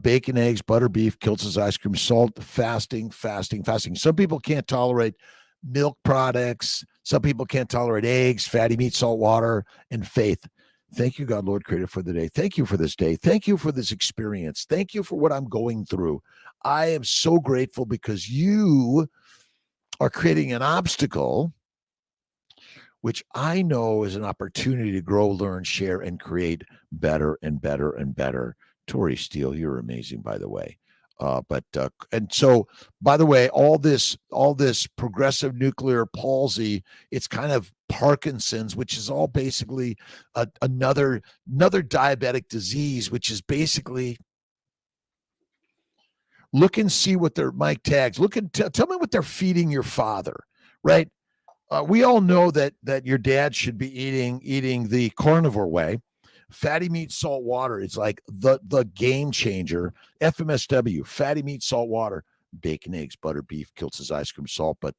Bacon, eggs, butter, beef, Kiltz's ice cream, salt, fasting. Some people can't tolerate milk products. Some people can't tolerate eggs, fatty meat, salt water, and faith. Thank you, God, Lord, Creator, for the day. Thank you for this day. Thank you for this experience. Thank you for what I'm going through. I am so grateful because you are creating an obstacle, which I know is an opportunity to grow, learn, share, and create better and better and better. Tori Steele, you're amazing, by the way. And so, by the way, all this progressive nuclear palsy, it's kind of Parkinson's, which is all basically another diabetic disease, which is basically, look and see what their Mike Tags, look and tell me what they're feeding your father, right? We all know that your dad should be eating the carnivore way. Fatty meat, salt water is like the game changer. FMSW, fatty meat, salt water, bacon, eggs, butter, beef, Kiltz's ice cream, salt, but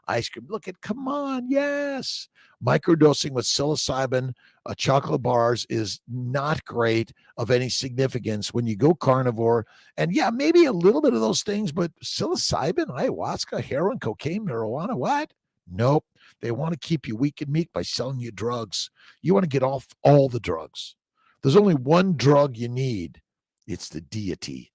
ice cream. Come on, yes. Microdosing with psilocybin, chocolate bars is not great of any significance when you go carnivore. And yeah, maybe a little bit of those things, but psilocybin, ayahuasca, heroin, cocaine, marijuana, what? Nope. They want to keep you weak and meek by selling you drugs. You want to get off all the drugs. There's only one drug you need. It's the deity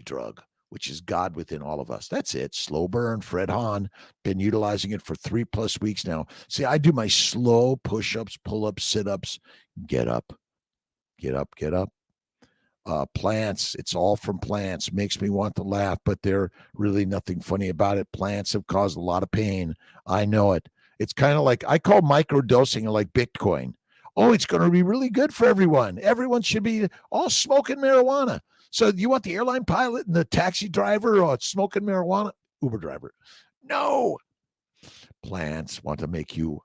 drug, which is God within all of us. That's it. Slow burn. Fred Hahn, been utilizing it for 3+ weeks now. See, I do my slow push-ups, pull-ups, sit-ups, get up. Plants, it's all from plants. Makes me want to laugh, but they're really nothing funny about it. Plants have caused a lot of pain. I know it. It's kind of like, I call microdosing like Bitcoin. Oh, it's going to be really good for everyone. Everyone should be all smoking marijuana. So you want the airline pilot and the taxi driver or smoking marijuana? Uber driver. No. Plants want to make you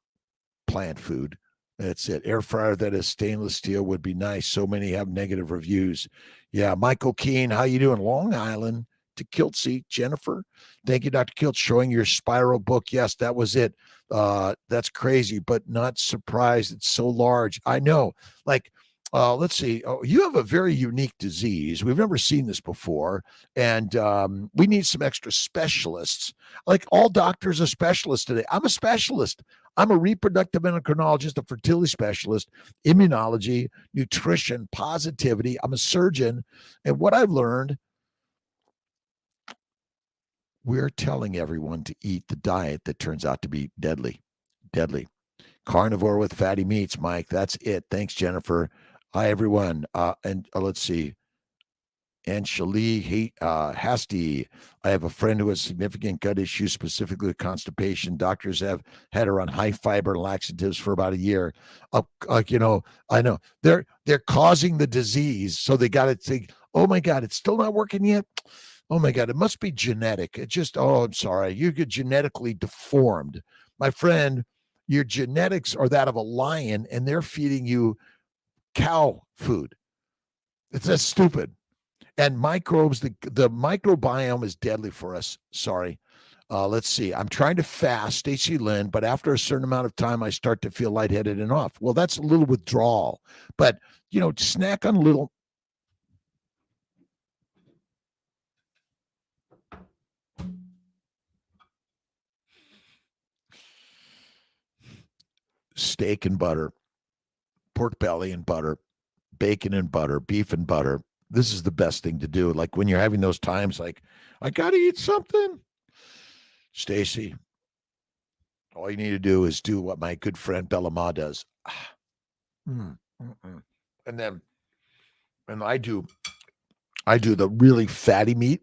plant food. That's it. Air fryer that is stainless steel would be nice. So many have negative reviews. Yeah, Michael Keene, how you doing? Long Island to Kiltzy. Jennifer, thank you, Dr. Kiltz, showing your spiral book. Yes, that was it. That's crazy, but not surprised. It's so large. I know. Like, let's see. Oh, you have a very unique disease. We've never seen this before, and we need some extra specialists. Like all doctors are specialists today. I'm a specialist. I'm a reproductive endocrinologist, a fertility specialist, immunology, nutrition, positivity. I'm a surgeon. And what I've learned, we're telling everyone to eat the diet that turns out to be deadly. Deadly. Carnivore with fatty meats, Mike. That's it. Thanks, Jennifer. Hi, everyone. Let's see. And Shalee Hasty. I have a friend who has significant gut issues, specifically with constipation. Doctors have had her on high fiber laxatives for about a year. I know they're causing the disease, so they got to think, oh my God, it's still not working yet. Oh my God, it must be genetic. It just, I'm sorry, you get genetically deformed. My friend, your genetics are that of a lion, and they're feeding you cow food. It's just stupid. And microbes, the microbiome is deadly for us. Sorry. Let's see. I'm trying to fast, Stacy Lynn, but after a certain amount of time, I start to feel lightheaded and off. Well, that's a little withdrawal. But, snack on a little. Steak and butter, pork belly and butter, bacon and butter, beef and butter. This is the best thing to do. Like when you're having those times, like, I got to eat something. Stacy, all you need to do is do what my good friend Bellama does. And I do the really fatty meat.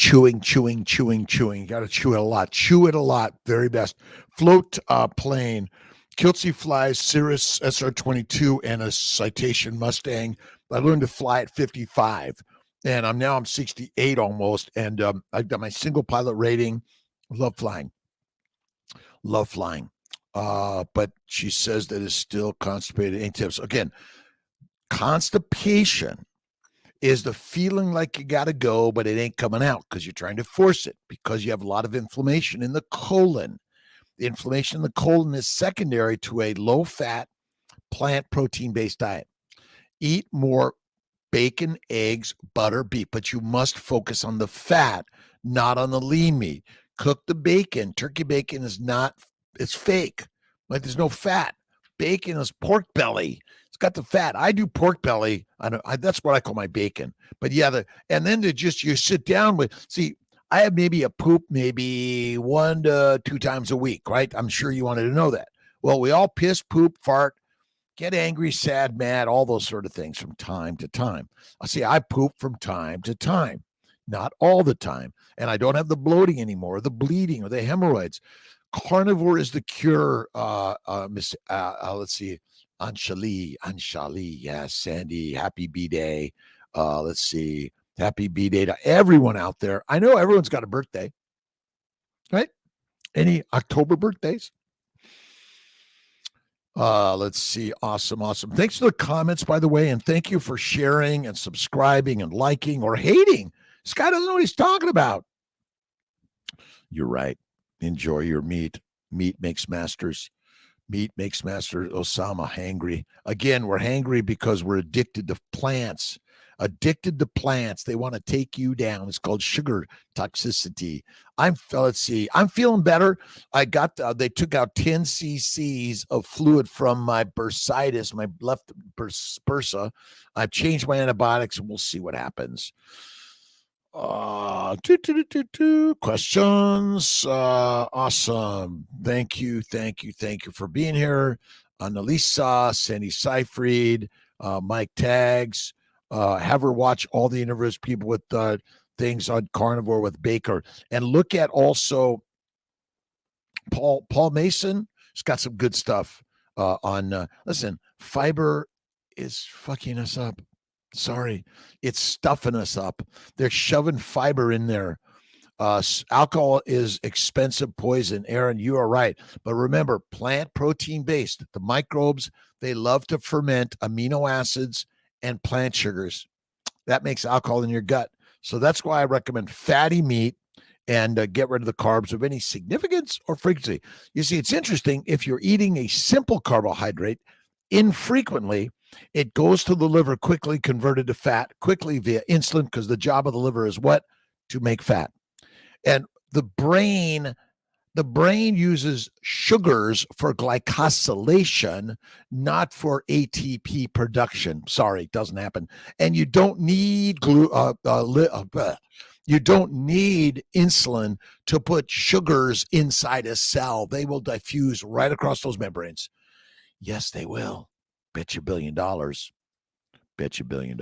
Chewing. You got to chew it a lot. Chew it a lot. Very best. Float plane. Kiltzy flies Cirrus SR22 and a Citation Mustang. I learned to fly at 55, and I'm 68 almost, and I've got my single pilot rating. Love flying. But she says that is still constipated. Any tips? Again, constipation is the feeling like you got to go, but it ain't coming out because you're trying to force it because you have a lot of inflammation in the colon. The inflammation in the colon is secondary to a low-fat, plant protein-based diet. Eat more bacon, eggs, butter, beef, but you must focus on the fat, not on the lean meat. Cook the bacon. Turkey bacon it's fake. Like there's no fat. Bacon is pork belly. It's got the fat. I do pork belly. That's what I call my bacon. But yeah, and then you sit down with, see, I have maybe a poop maybe 1 to 2 times a week, right? I'm sure you wanted to know that. Well, we all piss, poop, fart, get angry, sad, mad, all those sort of things from time to time. I poop from time to time, not all the time. And I don't have the bloating anymore, the bleeding, or the hemorrhoids. Carnivore is the cure. Let's see. Anshali, yes, Sandy, happy B-Day. Let's see. Happy B-Day to everyone out there. I know everyone's got a birthday, right? Any October birthdays? Let's see. Awesome. Thanks for the comments, by the way, and thank you for sharing and subscribing and liking or hating. This guy doesn't know what he's talking about. You're right. Enjoy your meat. Meat makes masters. Meat makes master. Osama, hangry. Again, we're hangry because we're addicted to plants. They want to take you down. It's called sugar toxicity. Let's see. I'm feeling better. They took out 10 cc's of fluid from my bursitis, my left bursa. I've changed my antibiotics, and we'll see what happens. Questions. Awesome. Thank you for being here. Annalisa, Sandy Seyfried, Mike Tags. Have her watch all the interviews, people with things on Carnivore with Baker, and look at also Paul Mason. He's got some good stuff on. Listen, fiber is fucking us up. Sorry, it's stuffing us up. They're shoving fiber in there. Alcohol is expensive poison. Aaron, you are right. But remember, plant protein based. The microbes, they love to ferment amino acids and plant sugars. That makes alcohol in your gut. So that's why I recommend fatty meat and get rid of the carbs of any significance or frequency. You see, it's interesting. If you're eating a simple carbohydrate infrequently, it goes to the liver quickly, converted to fat quickly via insulin, because the job of the liver is what? To make fat. And the brain uses sugars for glycosylation, not for ATP production. Sorry, it doesn't happen. And you don't need you don't need insulin to put sugars inside a cell. They will diffuse right across those membranes. Yes, they will. Bet you $1 billion. Bet you $1 billion.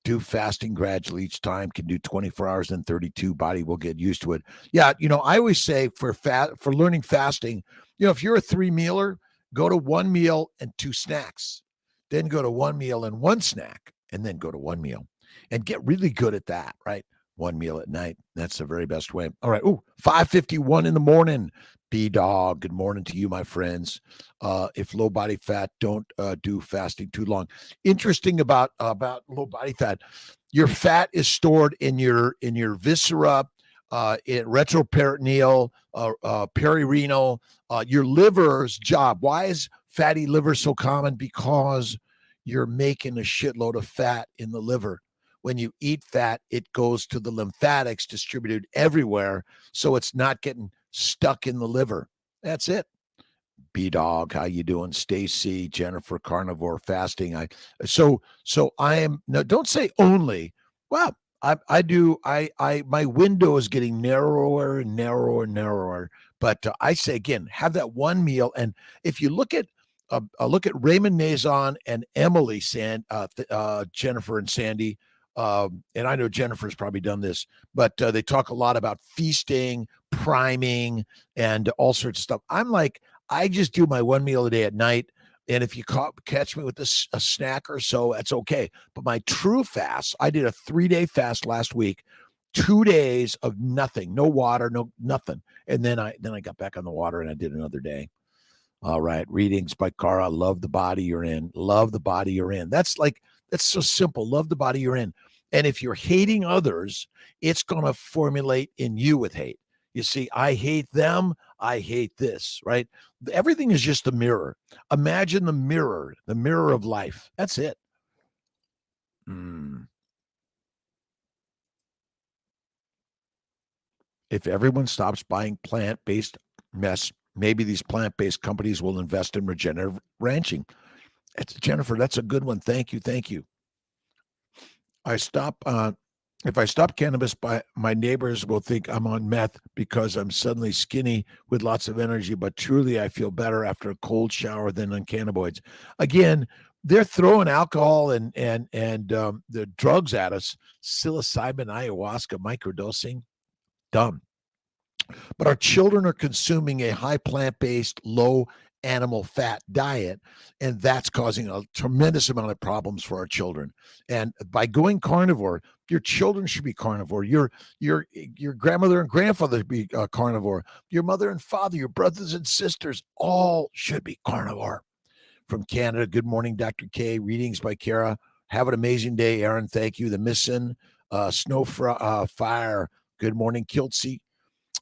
Do fasting gradually each time. Can do 24 hours and 32. Body will get used to it. Yeah, I always say for learning fasting, if you're a 3-mealer, go to 1 meal and 2 snacks. Then go to 1 meal and 1 snack, and then go to 1 meal. And get really good at that, right? 1 meal at night. That's the very best way. All right. 5:51 in the morning. B-Dog, good morning to you, my friends. If low body fat, don't do fasting too long. Interesting about low body fat, your fat is stored in your viscera, in retroperitoneal, perirenal, your liver's job. Why is fatty liver so common? Because you're making a shitload of fat in the liver. When you eat fat, it goes to the lymphatics distributed everywhere, so it's not getting stuck in the liver. That's it. B-Dog, how you doing? Stacy, Jennifer, Carnivore fasting. I am, no, don't say only. Well, I do. My window is getting narrower and narrower and narrower. But I say again, have that 1 meal. And if you look at Raymond Nazon and Emily Jennifer and Sandy, and I know Jennifer's probably done this, but they talk a lot about feasting, priming, and all sorts of stuff. I'm like, I just do my 1 meal a day at night. And if you catch me with a snack or so, that's okay. But my true fast, I did a 3-day fast last week, 2 days of nothing, no water, no nothing. And then I got back on the water and I did another day. All right. Readings by Cara. Love the body you're in. Love the body you're in. That's so simple. Love the body you're in. And if you're hating others, it's going to formulate in you with hate. You see, I hate them. I hate this, right? Everything is just a mirror. Imagine the mirror of life. That's it. If everyone stops buying plant-based mess, maybe these plant-based companies will invest in regenerative ranching. Jennifer, that's a good one. Thank you. If I stop cannabis, my neighbors will think I'm on meth because I'm suddenly skinny with lots of energy, but truly I feel better after a cold shower than on cannabinoids. Again, they're throwing alcohol and the drugs at us. Psilocybin, ayahuasca, microdosing, dumb. But our children are consuming a high plant-based, low animal fat diet, and that's causing a tremendous amount of problems for our children. And by going carnivore, your children should be carnivore. Your grandmother and grandfather should be carnivore. Your mother and father, your brothers and sisters, all should be carnivore. From Canada, good morning, Dr. K. Readings by Kara. Have an amazing day, Aaron. Thank you. The Missin, Fire. Good morning, Kiltzy.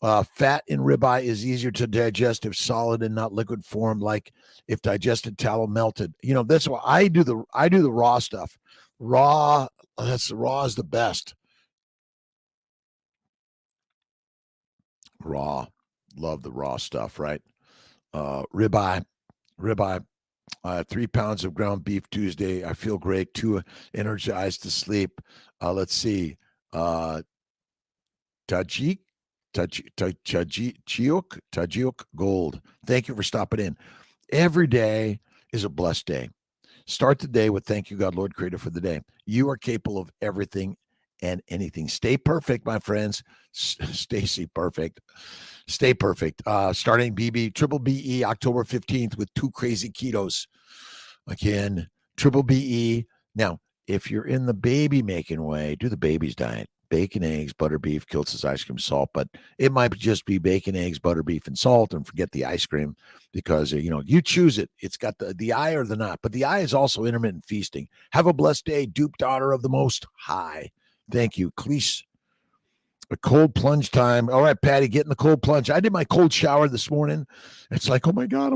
Fat in ribeye is easier to digest if solid and not liquid form, like if digested tallow melted. That's why I do the raw stuff. Raw is the best. Raw. Love the raw stuff, right? Ribeye. 3 pounds of ground beef Tuesday. I feel great, too energized to sleep. Let's see. Uh, Tajiuk Gold. Thank you for stopping in. Every day is a blessed day. Start the day with thank you, God, Lord, Creator, for the day. You are capable of everything and anything. Stay perfect, my friends. Stacy, perfect. Stay perfect. Starting Triple BE October 15th with 2 crazy ketos. Again, Triple BE. Now, if you're in the baby making way, do the baby's diet. Bacon, eggs, butter, beef, Kiltz's ice cream, salt. But it might just be bacon, eggs, butter, beef, and salt, and forget the ice cream because, you choose it. It's got the eye or the not. But the eye is also intermittent feasting. Have a blessed day, dupe daughter of the Most High. Thank you. Cleese. A cold plunge time. All right, Patty, get in the cold plunge. I did my cold shower this morning. It's like, oh my God.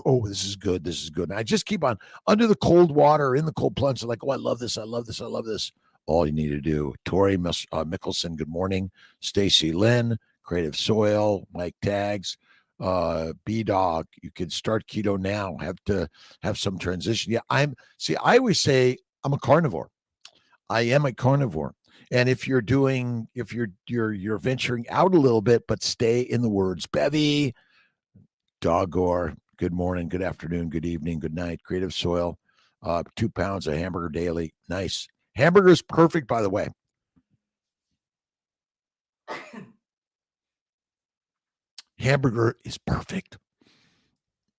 Oh, this is good. This is good. And I just keep on under the cold water, in the cold plunge. I'm like, oh, I love this. I love this. I love this. All you need to do. Tori Mickelson, good morning. Stacy Lynn, Creative Soil, Mike Tags, B-Dog. You can start keto now. Have to have some transition. Yeah, I always say I'm a carnivore. I am a carnivore. And if you're venturing out a little bit, but stay in the words, Bevy, Dogor, good morning, good afternoon, good evening, good night, Creative Soil, 2 pounds of hamburger daily. Nice. Hamburger's perfect, by the way. Hamburger is perfect.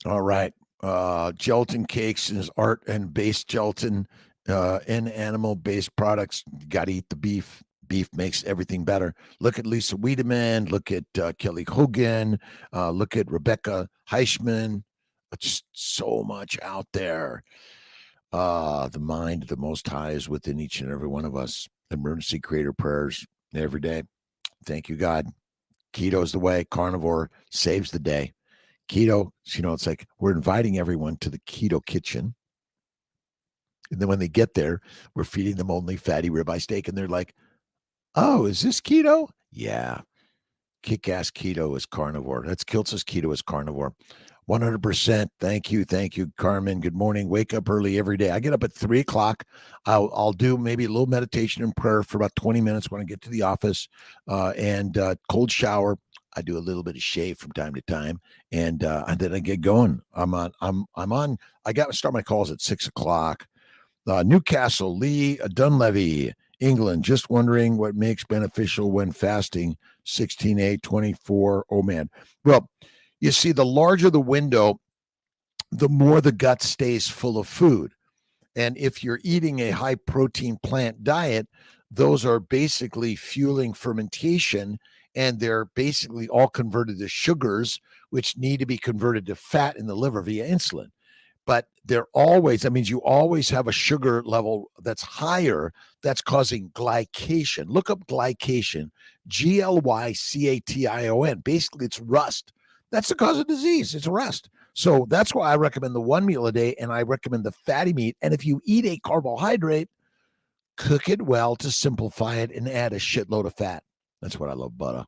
All right. Gelatin cakes is art and base gelatin and animal-based products. Got to eat the beef. Beef makes everything better. Look at Lisa Wiedemann. Look at Kelly Hogan. Look at Rebecca Heichman. Just so much out there. The mind of the Most High is within each and every one of us. Emergency creator prayers every day. Thank you, God. Keto is the way. Carnivore saves the day. Keto, it's like we're inviting everyone to the keto kitchen. And then when they get there, we're feeding them only fatty ribeye steak. And they're like, oh, is this keto? Yeah. Kick-ass keto is carnivore. That's Kiltz's keto is carnivore. 100%. Thank you. Thank you, Carmen. Good morning. Wake up early every day. I get up at 3 o'clock. I'll do maybe a little meditation and prayer for about 20 minutes when I get to the office and cold shower. I do a little bit of shave from time to time, and then I get going. I'm on. I got to start my calls at 6 o'clock. Newcastle, Lee Dunlevy, England. Just wondering what makes beneficial when fasting. 16/8/24. Oh man. Well, you see, the larger the window, the more the gut stays full of food. And if you're eating a high protein plant diet, those are basically fueling fermentation, and they're basically all converted to sugars, which need to be converted to fat in the liver via insulin. But that means you always have a sugar level that's higher that's causing glycation. Look up glycation, Glycation. Basically, it's rust. That's the cause of disease. It's rust. So that's why I recommend the 1 meal a day, and I recommend the fatty meat. And if you eat a carbohydrate, cook it well to simplify it and add a shitload of fat. That's what I love, butter.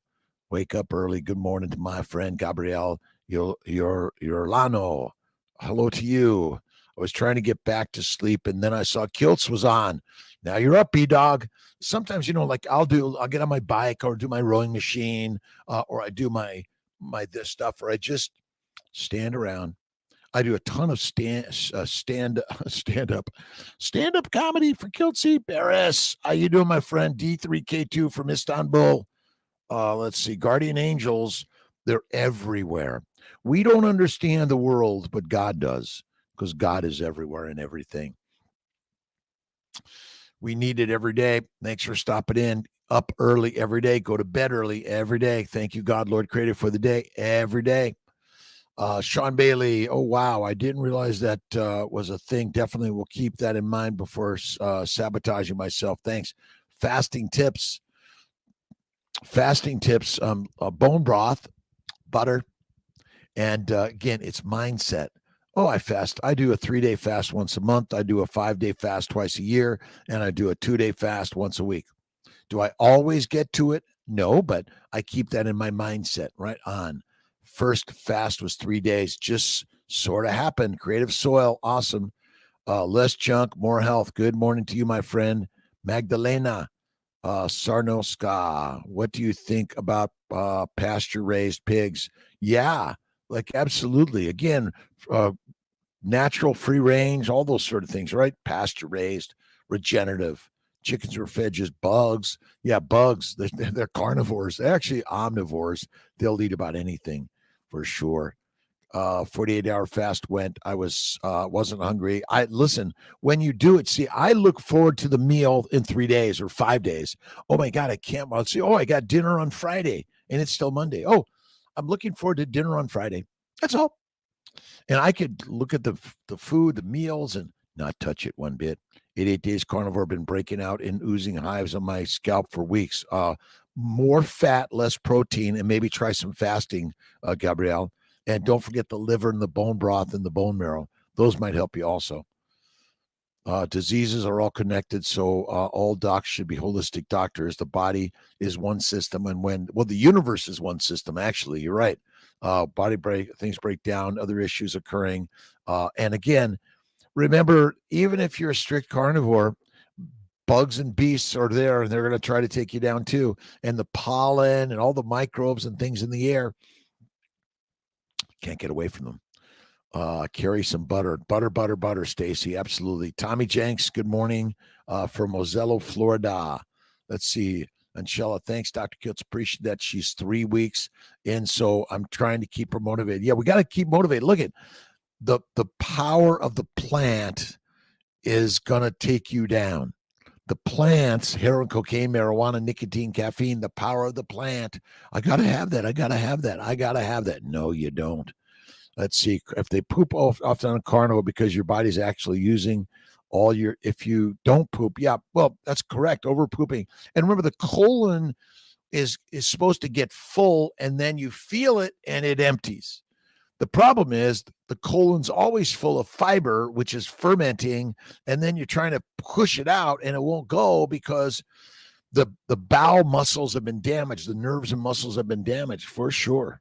Wake up early. Good morning to my friend Gabrielle Yorlano. Hello to you. I was trying to get back to sleep, and then I saw Kiltz was on. Now you're up, B-Dog. Sometimes, like I'll get on my bike or do my rowing machine, or I do my this stuff, or I just stand around. I do a ton of stand-up comedy for Kiltzy. Barris, how you doing, my friend? D3K2 from Istanbul. Let's see, Guardian Angels. They're everywhere. We don't understand the world, but God does, because God is everywhere and everything. We need it every day. Thanks for stopping in. Up early every day. Go to bed early every day. Thank you, God, Lord, Creator, for the day every day. Sean Bailey. Oh, wow. I didn't realize that was a thing. Definitely will keep that in mind before sabotaging myself. Thanks. Fasting tips. Bone broth, butter. And again, it's mindset. Oh, I fast. I do a 3-day fast once a month. I do a 5-day fast twice a year. And I do a 2-day fast once a week. Do I always get to it? No, but I keep that in my mindset. Right on. First fast was 3 days. Just sort of happened. Creative Soil. Awesome. Less junk, more health. Good morning to you, my friend. Magdalena. Sarnoska, what do you think about pasture-raised pigs? Yeah, like absolutely. Again, uh, natural, free range, all those sort of things, right? Pasture-raised, regenerative. Chickens were fed just bugs. Yeah, bugs. They're carnivores. They're actually omnivores. They'll eat about anything for sure. 48-hour fast went. I wasn't hungry. I listen, when you do it, see, I look forward to the meal in 3 days or 5 days. Oh my God, I can't. I'll see, oh, I got dinner on Friday and it's still Monday. Oh, I'm looking forward to dinner on Friday. That's all. And I could look at the food, the meals, and not touch it one bit. 88 days carnivore, been breaking out in oozing hives on my scalp for weeks. More fat, less protein, and maybe try some fasting, Gabrielle. And don't forget the liver and the bone broth and the bone marrow. Those might help you also. Diseases are all connected, so all docs should be holistic doctors. The body is one system, and the universe is one system. Actually, you're right. Things break down, other issues occurring, and again, remember, even if you're a strict carnivore, bugs and beasts are there, and they're going to try to take you down too. And the pollen and all the microbes and things in the air, can't get away from them. Carry some butter, Stacy. Absolutely. Tommy Jenks, good morning from Mozello, Florida. Let's see. Anshella, thanks, Dr. Kiltz. Appreciate that. She's 3 weeks in, so I'm trying to keep her motivated. Yeah, we got to keep motivated. Look at the power of the plant is going to take you down. The plants, heroin, cocaine, marijuana, nicotine, caffeine, the power of the plant. I got to have that. I got to have that. I got to have that. No, you don't. Let's see, if they poop often on carnivore because your body's actually using if you don't poop, yeah, well, that's correct, over pooping. And remember, the colon is supposed to get full, and then you feel it and it empties. The problem is the colon's always full of fiber, which is fermenting, and then you're trying to push it out and it won't go because the bowel muscles have been damaged, the nerves and muscles have been damaged for sure.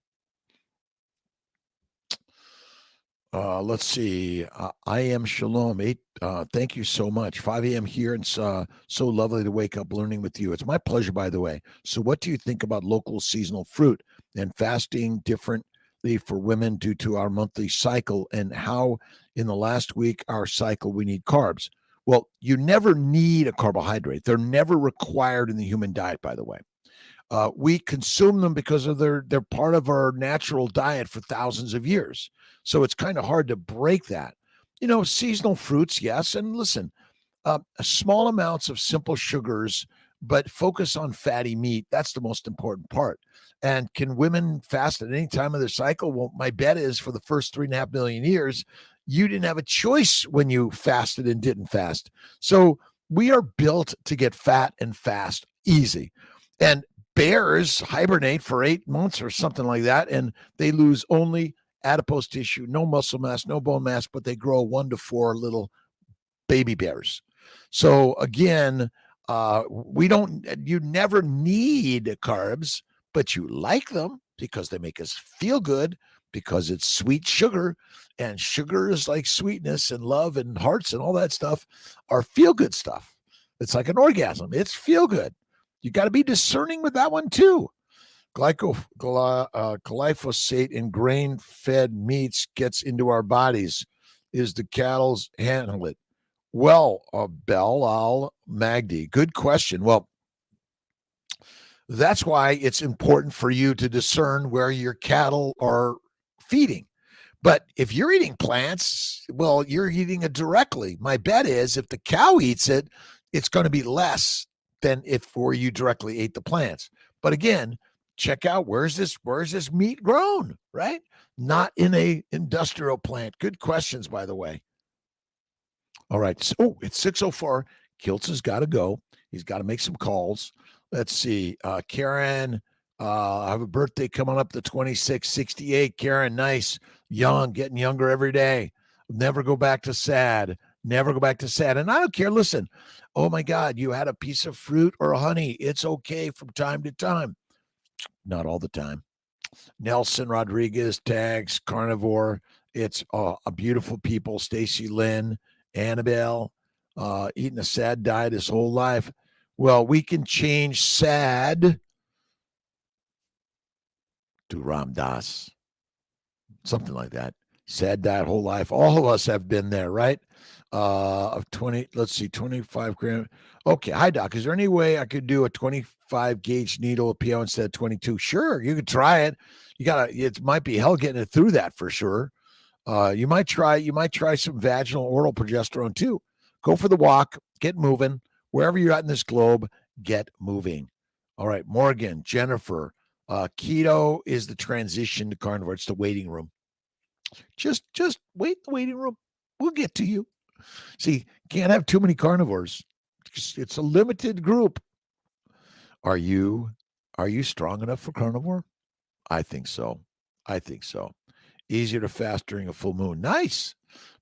Let's see. I am Shalom. Thank you so much. 5 a.m. here, and so lovely to wake up learning with you. It's my pleasure, by the way. So what do you think about local seasonal fruit and fasting differently for women due to our monthly cycle, and how in the last week, our cycle, we need carbs? Well, you never need a carbohydrate. They're never required in the human diet, by the way. We consume them because they're part of our natural diet for thousands of years. So it's kind of hard to break that. Seasonal fruits, yes. And listen, small amounts of simple sugars, but focus on fatty meat. That's the most important part. And can women fast at any time of their cycle? Well, my bet is for the first 3.5 million years, you didn't have a choice when you fasted and didn't fast. So we are built to get fat and fast easy. And bears hibernate for 8 months or something like that, and they lose only adipose tissue, no muscle mass, no bone mass, but they grow 1 to 4 little baby bears. So again, you never need carbs, but you like them because they make us feel good, because it's sweet sugar, and sugar is like sweetness and love and hearts and all that stuff are feel good stuff. It's like an orgasm. It's feel good. You got to be discerning with that one too. Glyphosate in grain-fed meats gets into our bodies. Is the cattle's handle it? Well, Bell Al Magdi, good question. Well, that's why it's important for you to discern where your cattle are feeding. But if you're eating plants, well, you're eating it directly. My bet is if the cow eats it, it's going to be less than if you directly ate the plants. But again, check out where's this meat grown, right? Not in a industrial plant. Good questions, by the way. All right. So, it's 6:04. Kiltz has got to go. He's got to make some calls. Let's see. Karen, I have a birthday coming up, the 26th, 68. Karen, nice. Young, getting younger every day. Never go back to sad. Never go back to sad. And I don't care. Listen, oh my God, you had a piece of fruit or honey. It's okay from time to time. Not all the time. Nelson Rodriguez tags carnivore. It's a beautiful people. Stacy Lynn, Annabelle, eating a sad diet his whole life. Well, we can change sad to Ram Dass, something like that. Sad diet, whole life. All of us have been there, right? Of 20, let's see, 25 grams. Okay. Hi, doc. Is there any way I could do a 25 gauge needle PO instead of 22? Sure. You could try it. It might be hell getting it through that for sure. You might try some vaginal oral progesterone too. Go for the walk, get moving. Wherever you're at in this globe, get moving. All right, Morgan, Jennifer, keto is the transition to carnivore. It's the waiting room. Just wait in the waiting room. We'll get to you. See, can't have too many carnivores. It's a limited group. Are you strong enough for carnivore? I think so. Easier to fast during a full moon. Nice.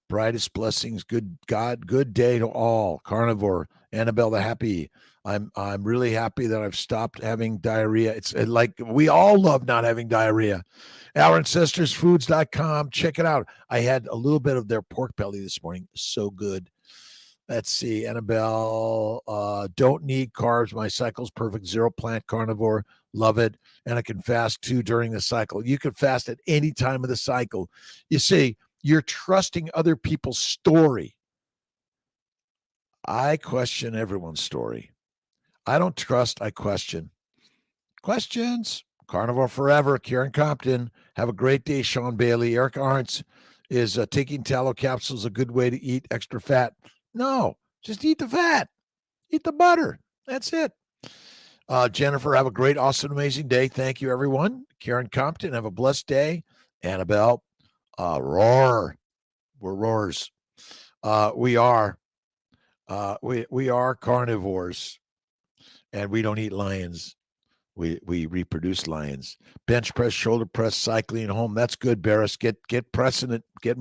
Brightest blessings. Good God. Good day to all. Carnivore. Annabelle the happy. I'm really happy that I've stopped having diarrhea. It's like we all love not having diarrhea. OurAncestersFoods.com. Check it out. I had a little bit of their pork belly this morning. So good. Let's see. Annabelle, don't need carbs. My cycle's perfect. Zero plant carnivore. Love it. And I can fast too during the cycle. You can fast at any time of the cycle. You see, you're trusting other people's story. I question everyone's story. I don't trust, I question. Questions. Carnivore forever. Karen Compton. Have a great day, Sean Bailey. Eric Arntz. Is taking tallow capsules a good way to eat extra fat? No, just eat the fat. Eat the butter. That's it. Jennifer, have a great, awesome, amazing day. Thank you, everyone. Karen Compton, have a blessed day. Annabelle, roar. We're roars. We are carnivores, and we don't eat lions. We reproduce lions. Bench press, shoulder press, cycling home. That's good, Barris. Get pressing it. Get